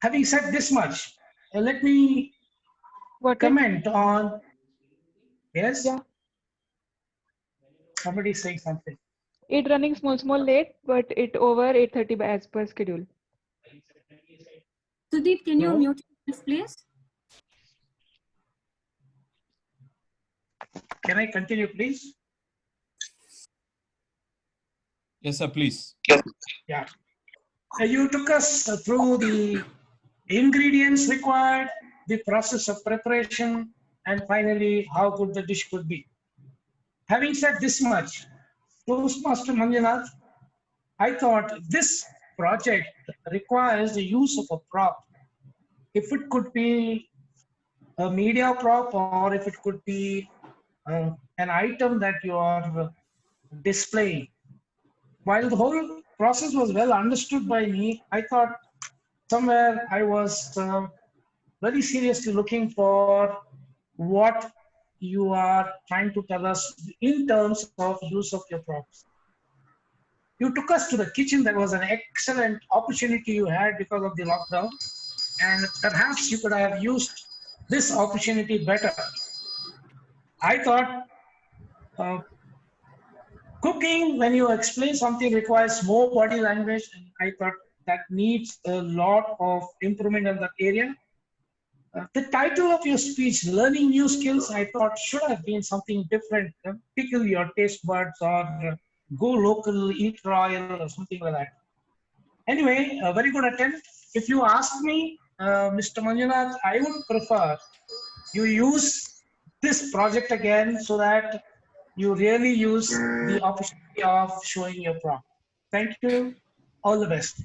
Having said this much, let me comment on, yes? Yeah. Somebody is saying something. It running small late, but it over 8:30 as per schedule. Sudeep, can you mute this, please? Can I continue, please? Yes, sir, please. Yeah. You took us through the ingredients required, the process of preparation, and finally, how good the dish could be. Having said this much, Toastmaster Manjunath, I thought this project requires the use of a prop. If it could be a media prop or if it could be an item that you are displaying. While the whole process was well understood by me, I thought somewhere I was very seriously looking for what you are trying to tell us in terms of use of your props. You took us to the kitchen. That was an excellent opportunity you had because of the lockdown. And perhaps you could have used this opportunity better. I thought cooking, when you explain something, requires more body language. And I thought that needs a lot of improvement in that area. The title of your speech, Learning New Skills, I thought should have been something different. Tickle your taste buds or go local, eat royal or something like that. Anyway, a very good attempt. If you ask me, Mr. Manjunath, I would prefer you use this project again so that you really use the opportunity of showing your prop. Thank you. All the best.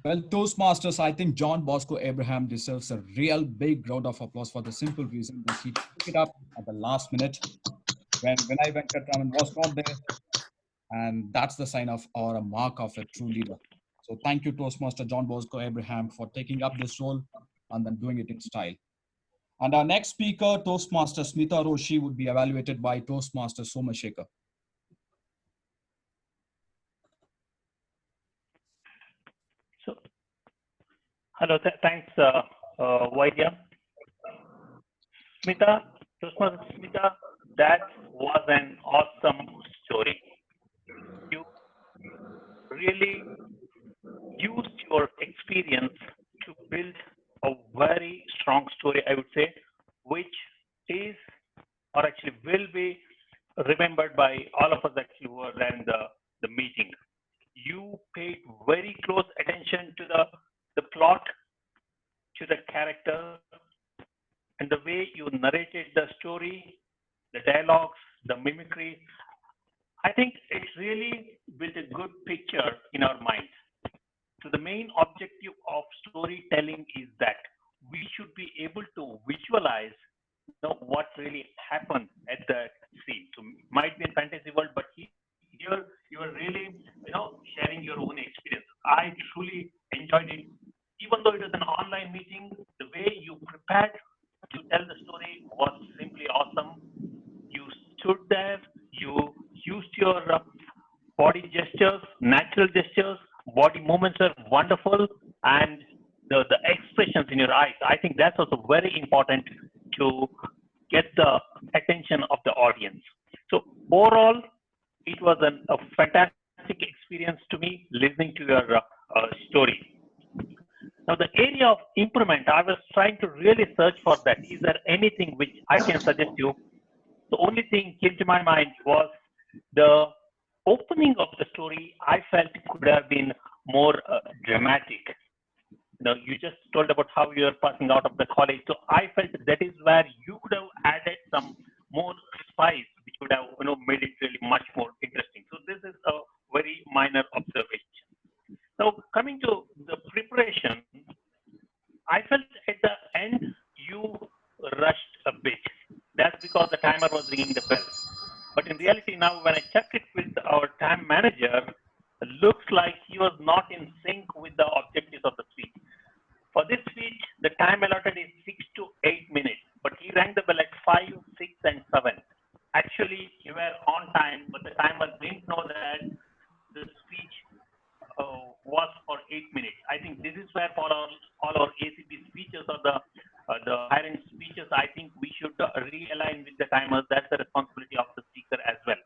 Well, Toastmasters, I think John Bosco Abraham deserves a real big round of applause for the simple reason that he took it up at the last minute when Vinay Venkatraman was not there. And that's the sign of or a mark of a true leader. So thank you, Toastmaster John Bosco Abraham, for taking up this role and then doing it in style. And our next speaker, Toastmaster Smita Roshi, would be evaluated by Toastmaster Somashekar. Hello, thanks, Vaidya. Smita, Toastmaster Smita, that was an awesome story. You really used your experience to build a very strong story, I would say, which is or actually will be remembered by all of us actually who were there in the meeting. You paid very close attention to the plot, to the character, and the way you narrated the story, the dialogues, the mimicry. I think it really built a good picture in our minds. So the main objective of storytelling is that we should be able to visualize what really happened at that scene. So might be in fantasy world, but here you are really sharing your own experience. I truly enjoyed it. Even though it was an online meeting, the way you prepared to tell the story was simply awesome. You stood there, you used your body gestures, natural gestures, body movements are wonderful, and the expressions in your eyes. I think that's also very important to get the attention of the audience. So overall, it was a fantastic experience to me listening to your story. Now, the area of improvement, I was trying to really search for that. Is there anything which I can suggest you? The only thing came to my mind was the opening of the story. I felt could have been more dramatic. You just told about how you are passing out of the college. So I felt that is where you could have added some more spice, which would have made it really much more interesting. So this is a very minor observation. Now, coming to the preparation, I felt at the end you rushed a bit. That's because the timer was ringing the bell. But in reality now, when I checked it with our time manager, it looks like he was not in sync with the objectives of the speech. For this speech, the time allotted is 6 to 8 minutes, but he rang the bell at 5, 6, and 7. Actually, you were on time, but the timer didn't know that the speech was for 8 minutes. I think this is where for all our ACP speeches or the higher end speeches, I think we should realign with the timers. That's the responsibility of the speaker as well.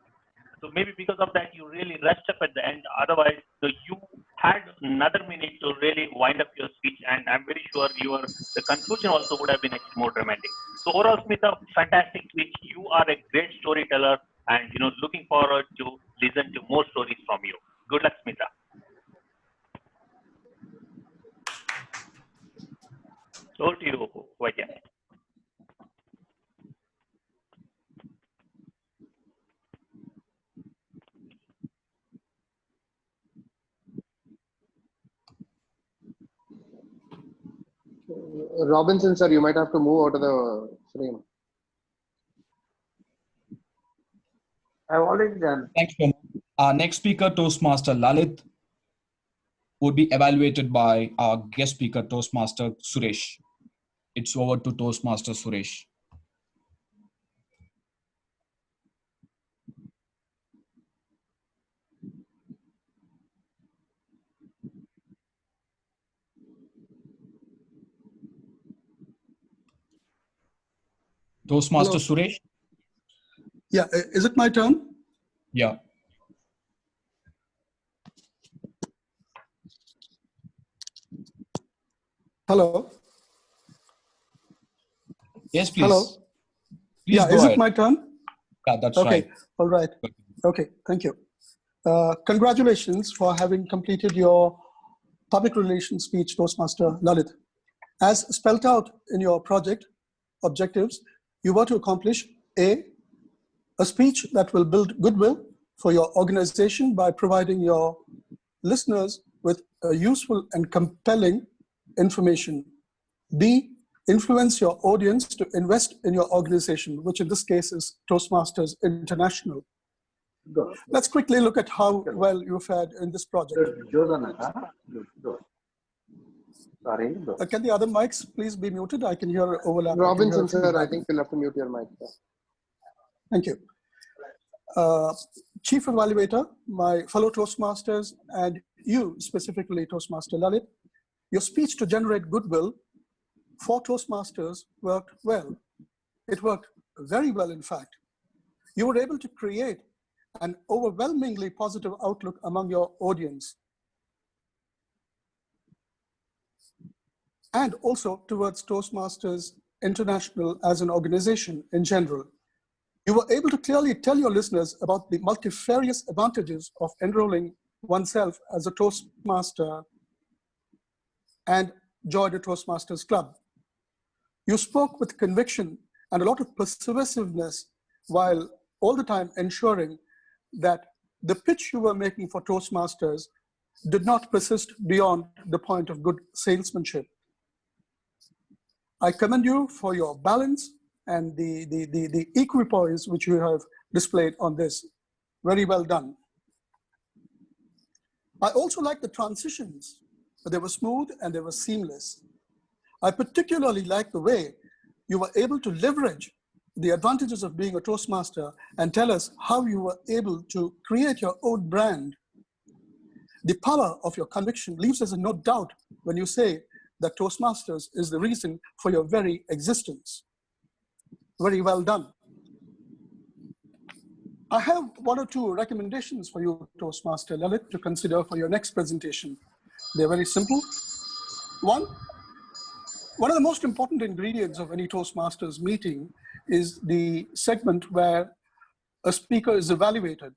So maybe because of that, you really rushed up at the end. Otherwise, you had another minute to really wind up your speech, and I'm very sure the conclusion also would have been actually more dramatic. So overall, Smita, fantastic speech. You are a great storyteller, and looking forward to listen to more stories from you. Good luck, Smita. Over to you, Vaidya. Robinson, sir, you might have to move out of the frame. I've already done. Thanks, Tom. Our next speaker, Toastmaster Lalit, would be evaluated by our guest speaker, Toastmaster Suresh. It's over to Toastmaster Suresh. Toastmaster Hello. Suresh? Yeah, is it my turn? Yeah. Hello. Yes, please. Hello. Please Yeah, go is ahead. it my turn? Yeah, that's okay. right. All right. Okay, thank you. Congratulations for having completed your public relations speech, Toastmaster Lalit. As spelled out in your project objectives, you were to accomplish A, a speech that will build goodwill for your organization by providing your listeners with useful and compelling information. B, influence your audience to invest in your organization, which in this case is Toastmasters International. Good. Let's quickly look at how well you fared in this project. Good. Sorry. Can the other mics please be muted? I can hear overlap. Robinson, sir, I think you'll have to mute your mic. Sir. Thank you. Chief Evaluator, my fellow Toastmasters, and you specifically, Toastmaster Lalit, your speech to generate goodwill for Toastmasters worked well. It worked very well, in fact. You were able to create an overwhelmingly positive outlook among your audience, and also towards Toastmasters International as an organization in general. You were able to clearly tell your listeners about the multifarious advantages of enrolling oneself as a Toastmaster and join the Toastmasters Club. You spoke with conviction and a lot of persuasiveness while all the time ensuring that the pitch you were making for Toastmasters did not persist beyond the point of good salesmanship. I commend you for your balance and the equipoise which you have displayed on this. Very well done. I also like the transitions. They were smooth and they were seamless. I particularly like the way you were able to leverage the advantages of being a Toastmaster and tell us how you were able to create your own brand. The power of your conviction leaves us in no doubt when you say that Toastmasters is the reason for your very existence. Very well done. I have one or two recommendations for you, Toastmaster Lalit, to consider for your next presentation. They're very simple. One of the most important ingredients of any Toastmasters meeting is the segment where a speaker is evaluated.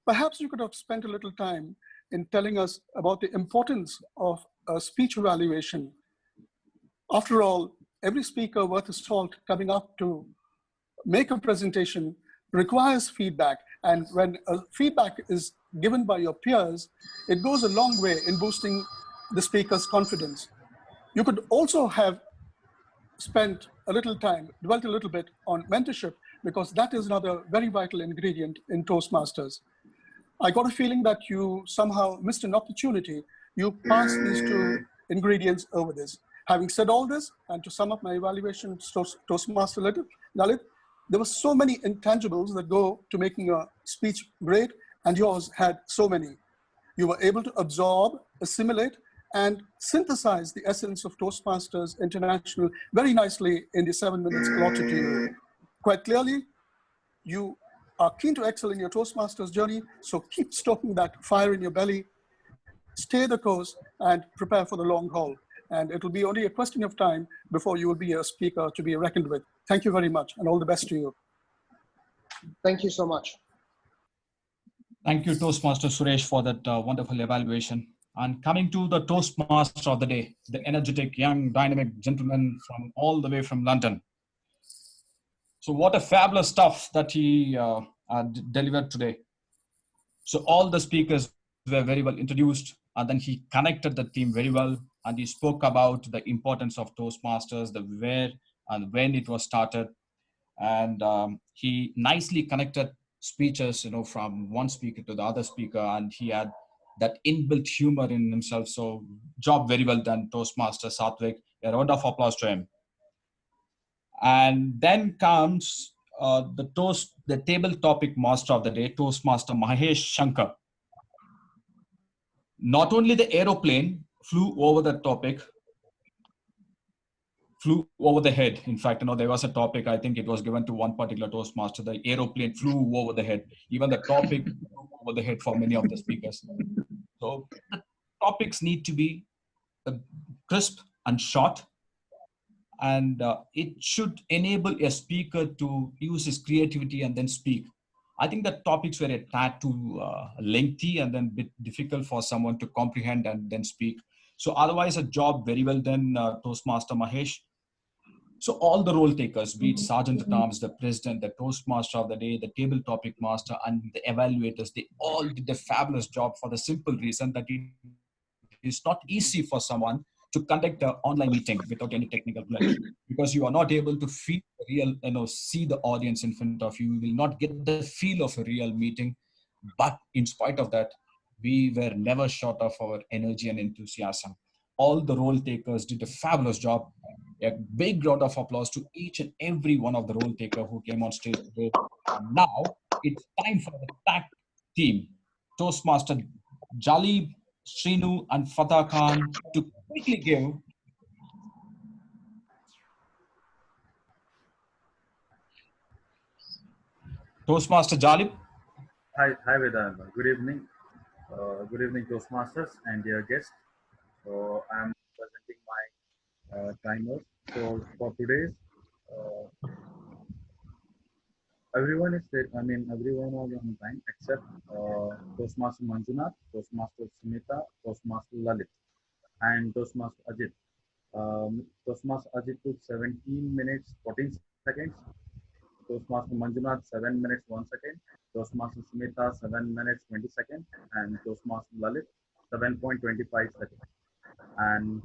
Perhaps you could have spent a little time in telling us about the importance of a speech evaluation. After all, every speaker worth his salt coming up to make a presentation requires feedback. And when feedback is given by your peers, it goes a long way in boosting the speaker's confidence. You could also have spent a little time, dwelt a little bit on mentorship, because that is another very vital ingredient in Toastmasters. I got a feeling that you somehow missed an opportunity. You passed these two ingredients over this. Having said all this, and to sum up my evaluation, Toastmaster Lalit, there were so many intangibles that go to making a speech great, and yours had so many. You were able to absorb, assimilate, and synthesize the essence of Toastmasters International very nicely in the 7 minutes allotted to you. Quite clearly, you are keen to excel in your Toastmasters journey, so keep stoking that fire in your belly, stay the course, and prepare for the long haul. And it will be only a question of time before you will be a speaker to be reckoned with. Thank you very much, and all the best to you. Thank you so much. Thank you, Toastmaster Suresh, for that wonderful evaluation. And coming to the Toastmaster of the day, the energetic, young, dynamic gentleman from all the way from London. So what a fabulous stuff that he delivered today. So all the speakers were very well introduced, and then he connected the team very well, and he spoke about the importance of Toastmasters, the where and when it was started, and he nicely connected speeches, from one speaker to the other speaker, and he had that inbuilt humor in himself. So job very well done, Toastmaster Satvik. A round of applause to him. And then comes the table topic master of the day, Toastmaster Mahesh Shankar. Not only the aeroplane flew over the topic, flew over the head. In fact, there was a topic, I think it was given to one particular Toastmaster, the aeroplane flew over the head. Even the topic flew over the head for many of the speakers. So the topics need to be crisp and short, and it should enable a speaker to use his creativity and then speak. I think the topics were a tad too lengthy and then a bit difficult for someone to comprehend and then speak. So otherwise, a job very well done, Toastmaster Mahesh. So all the role takers, be it Sergeant at Arms, the President, the Toastmaster of the day, the Table Topic Master, and the evaluators, they all did a fabulous job for the simple reason that it is not easy for someone to conduct an online meeting without any technical glitch, because you are not able to feel real, see the audience in front of you. You will not get the feel of a real meeting. But in spite of that, we were never short of our energy and enthusiasm. All the role takers did a fabulous job. A big round of applause to each and every one of the role taker who came on stage today. And now it's time for the tag team, Toastmaster Jalib, Srinu, and Fatah Khan, to quickly give Toastmaster Jalib. Hi, Vedanta. Good evening. Good evening, Toastmasters and dear guests. So I'm presenting my timers. So for today's, everyone is there. Everyone was on time except Toastmaster Manjunath, Toastmaster Smita, Toastmaster Lalit, and Toastmaster Ajit. Toastmaster Ajit took 17 minutes 14 seconds. Toastmaster Manjunath 7 minutes 1 second. Toastmaster Smita 7 minutes 20 seconds, and Toastmaster Lalit 7.25 seconds. And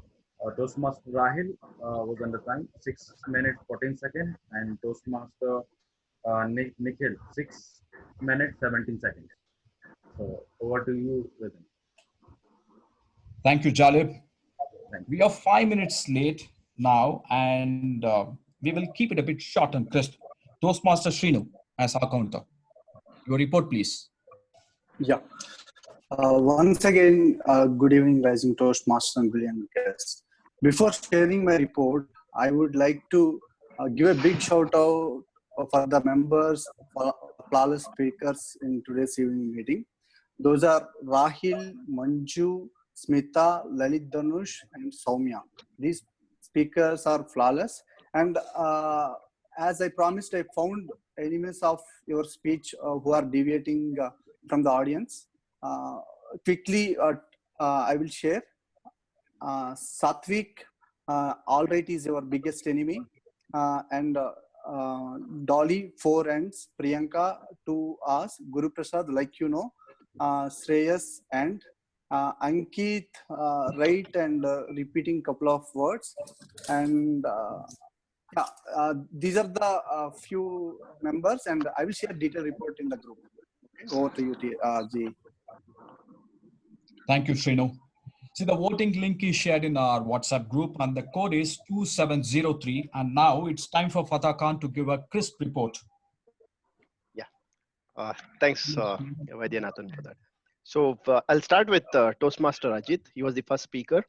Toastmaster Rahil was under time 6 minutes 14 seconds, and Toastmaster Nikhil 6 minutes 17 seconds. So over to you, Vijay. Thank you, Jalib. We are 5 minutes late now, and we will keep it a bit short and crisp. Toastmaster Srinu, as our counter. Your report, please. Yeah. Once again, good evening, Rising Toastmasters and brilliant guests. Before sharing my report, I would like to give a big shout out for the members, flawless speakers in today's evening meeting. Those are Rahil, Manju, Smita, Lalit Dhanush, and Soumya. These speakers are flawless. And as I promised, I found enemies of your speech who are deviating from the audience. Quickly, I will share. Satvik, alright, is your biggest enemy. And Dolly, 4 ends. Priyanka, 2 R's. Guru Prasad, like you know. Shreyas and Ankit, right, and repeating couple of words. And these are the few members, and I will share detailed report in the group. Okay? Over to you, G. Thank you, Srinu. See, the voting link is shared in our WhatsApp group, and the code is 2703. And now it's time for Fatah Khan to give a crisp report. Thanks, Vaidyanathan, for that. So I'll start with Toastmaster Ajit. He was the first speaker.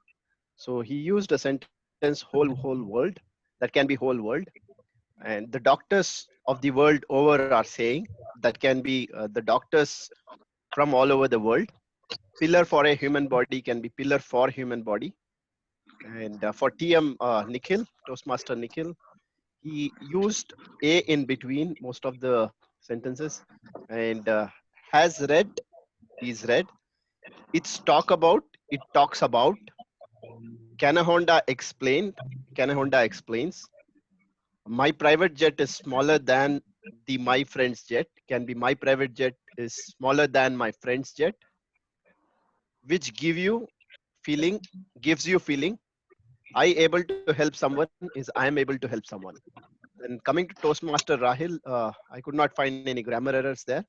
So he used a sentence, whole world. That can be whole world. And the doctors of the world over are saying that can be the doctors from all over the world. Pillar for a human body can be pillar for human body. And for TM Nikhil, Toastmaster Nikhil, he used A in between most of the sentences, and has read, is read. It's talk about, it talks about. Canahonda explained, Canahonda explains. My private jet is smaller than the my friend's jet. Can be my private jet is smaller than my friend's jet. Which give you feeling, gives you feeling. I able to help someone is I am able to help someone. And coming to Toastmaster Rahil, I could not find any grammar errors there.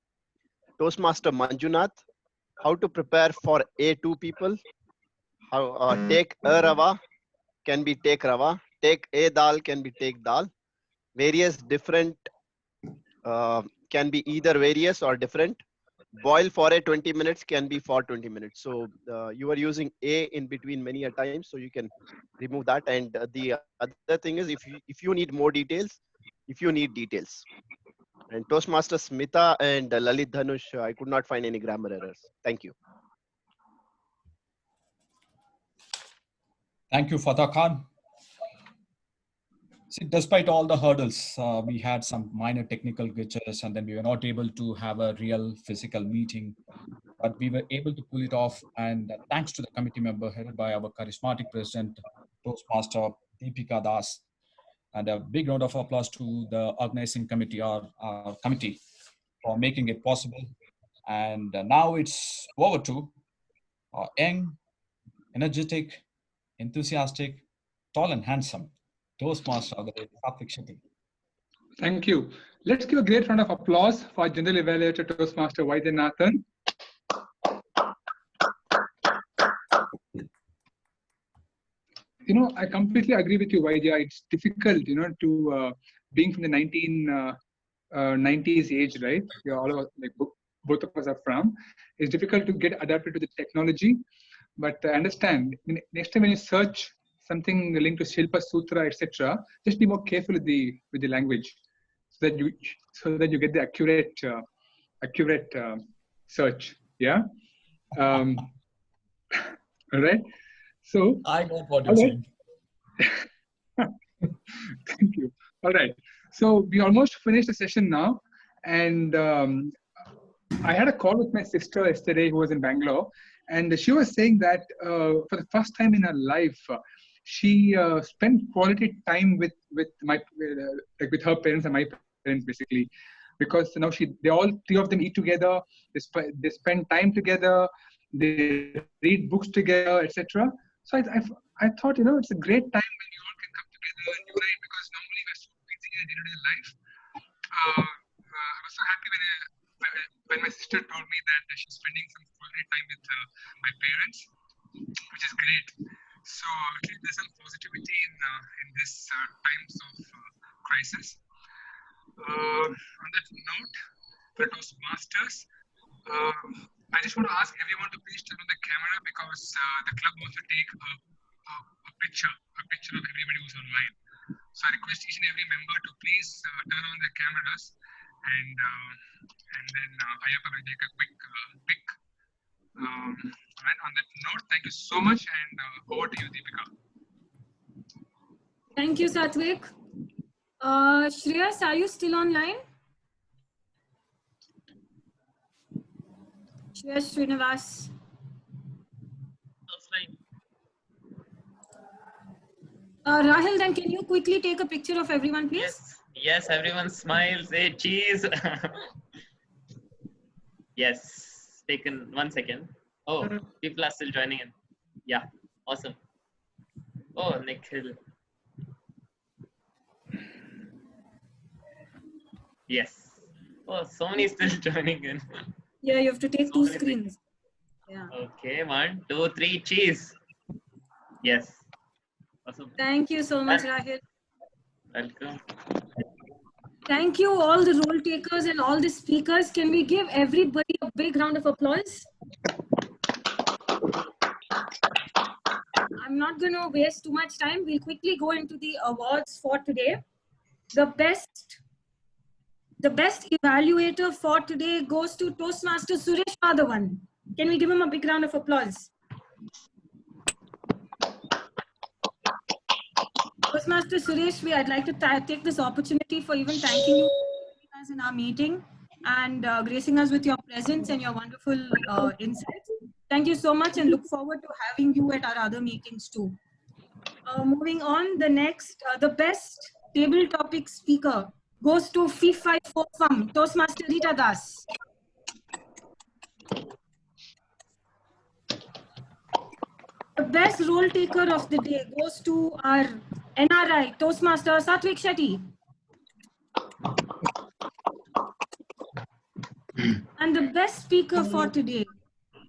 Toastmaster Manjunath, how to prepare for A2 people. How take a rava can be take rava. Take a dal can be take dal. Various different can be either various or different. Boil for a 20 minutes can be for 20 minutes. So you are using A in between many a time, so you can remove that. And the other thing is, if you need more details, if you need details. And Toastmaster Smita and Lalit Dhanush, I could not find any grammar errors. Thank you. Thank you, Fatah Khan. See, despite all the hurdles, we had some minor technical glitches, and then we were not able to have a real physical meeting, but we were able to pull it off. And thanks to the committee member headed by our charismatic president, Toastmaster Deepika Das. And a big round of applause to the organizing committee or committee for making it possible. And now it's over to young, energetic, enthusiastic, tall and handsome Toastmaster of the day, Satvik Shetty. Thank you. Let's give a great round of applause for General Evaluator Toastmaster Vaidyanathan. You know, I completely agree with you, Vaidya. It's difficult, you know, to being from the 1990s age, right? You're all of us, like both of us are from. It's difficult to get adapted to the technology, but I understand. Next time when you search something linked to Shilpa Sutra, etc., just be more careful with the language, so that you get the accurate search. Yeah. All right. So I got what you're saying. Thank you. All right. So we almost finished the session now, and I had a call with my sister yesterday who was in Bangalore, and she was saying that for the first time in her life, she spent quality time with her parents and my parents, basically, because now they all three of them eat together, they spend time together, they read books together, etc. So I thought, you know, it's a great time when you all can come together and unite, because normally we're so busy in day-to-day life. I was so happy when my sister told me that she's spending some quality time with my parents, which is great. So there's some positivity in this times of crisis. On that note, for Toastmasters, I just want to ask everyone to please turn on the camera, because the club wants to take a picture of everybody who's online. So I request each and every member to please turn on their cameras, and then Ayappa will take a quick pic. And on that note, thank you so much, and over to you, Deepika. Thank you, Satvik. Shreyas, are you still online? Shreyas Srinivas. Rahil, then can you quickly take a picture of everyone, please? Yes, everyone smiles. Say cheese. Yes, taken 1 second. Oh, people are still joining in. Yeah, awesome. Oh, Nikhil. Yes. Oh, so many still joining in. Yeah, you have to take two screens. Yeah. Okay, 1, 2, 3, cheese. Yes. Awesome. Thank you so much, Rahil. Welcome. Thank you, all the role takers and all the speakers. Can we give everybody a big round of applause? I'm not going to waste too much time. We'll quickly go into the awards for today. The best evaluator for today goes to Toastmaster Suresh Madhavan. Can we give him a big round of applause? Toastmaster Suresh, I'd like to take this opportunity for even thanking you for us in our meeting and gracing us with your presence and your wonderful insights. Thank you so much, and look forward to having you at our other meetings too. Moving on, the next, the best table topic speaker goes to Fee-Fi-Fo-Fum, Toastmaster Rita Das. The best role taker of the day goes to our NRI, Toastmaster Satvik Shetty. And the best speaker for today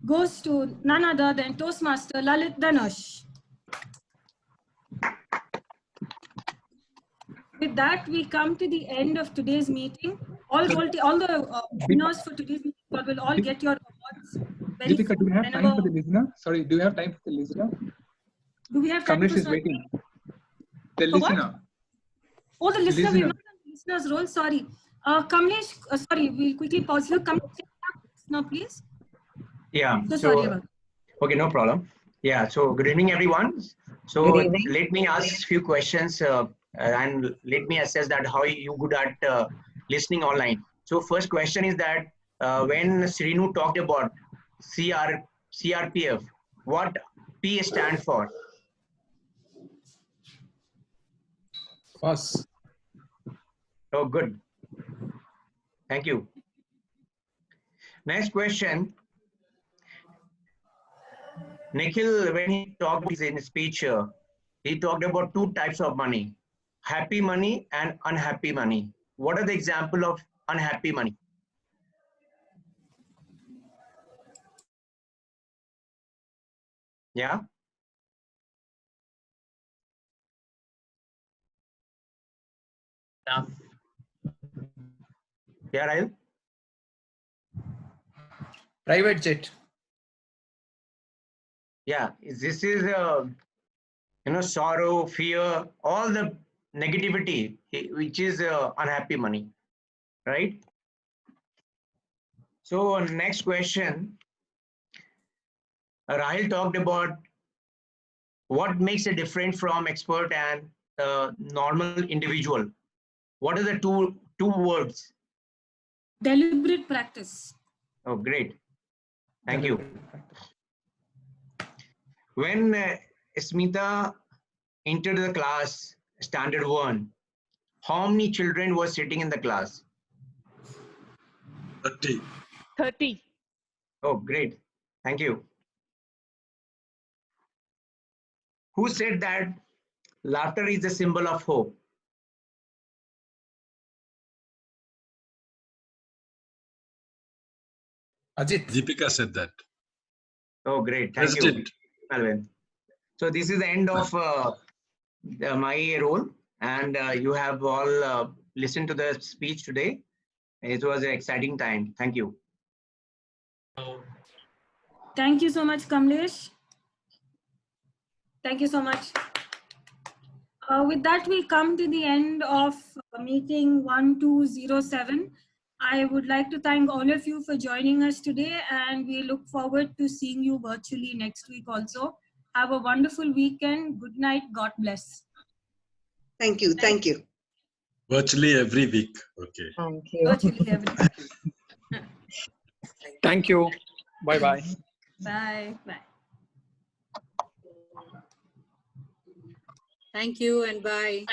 goes to none other than Toastmaster Lalit Dhanush. With that, we come to the end of today's meeting. All the winners for today's meeting will all get your awards. Deepika, do we have time for the listener? Sorry, do we have time for the listener? Do we have time? Kamlesh is waiting. The listener. Oh, the listener. We're not on the listener's role. Sorry. Kamlesh, sorry, we'll quickly pause here. Kamlesh, now, please. Yeah. So sorry about that. Okay, no problem. Yeah. So good evening, everyone. So let me ask a few questions and let me assess that how you good at listening online. So first question is that when Srinu talked about CRPF, what P stands for? Pass. Oh, good. Thank you. Next question. Nikhil, when he talked in his speech, he talked about two types of money, happy money and unhappy money. What are the example of unhappy money? Yeah. Yeah, Rahul? Private jet. Yeah, this is sorrow, fear, all the negativity, which is unhappy money, right? So next question, Rahul talked about what makes a difference from expert and normal individual. What are the two words? Deliberate practice. Oh, great. Thank you. When Smita entered the class, standard 1, how many children were sitting in the class? 30. 30. Oh, great. Thank you. Who said that laughter is the symbol of hope? Ajit. Deepika said that. Oh, great. Thank you, Alvin. So this is the end of my role, and you have all listened to the speech today. It was an exciting time. Thank you. Thank you so much, Kamlesh. Thank you so much. With that, we come to the end of meeting 1207. I would like to thank all of you for joining us today, and we look forward to seeing you virtually next week also. Have a wonderful weekend. Good night. God bless. Thank you. Thank you. Virtually every week. Okay. Thank you. Virtually every week. Thank you. Bye-bye. Bye. Bye. Thank you and bye.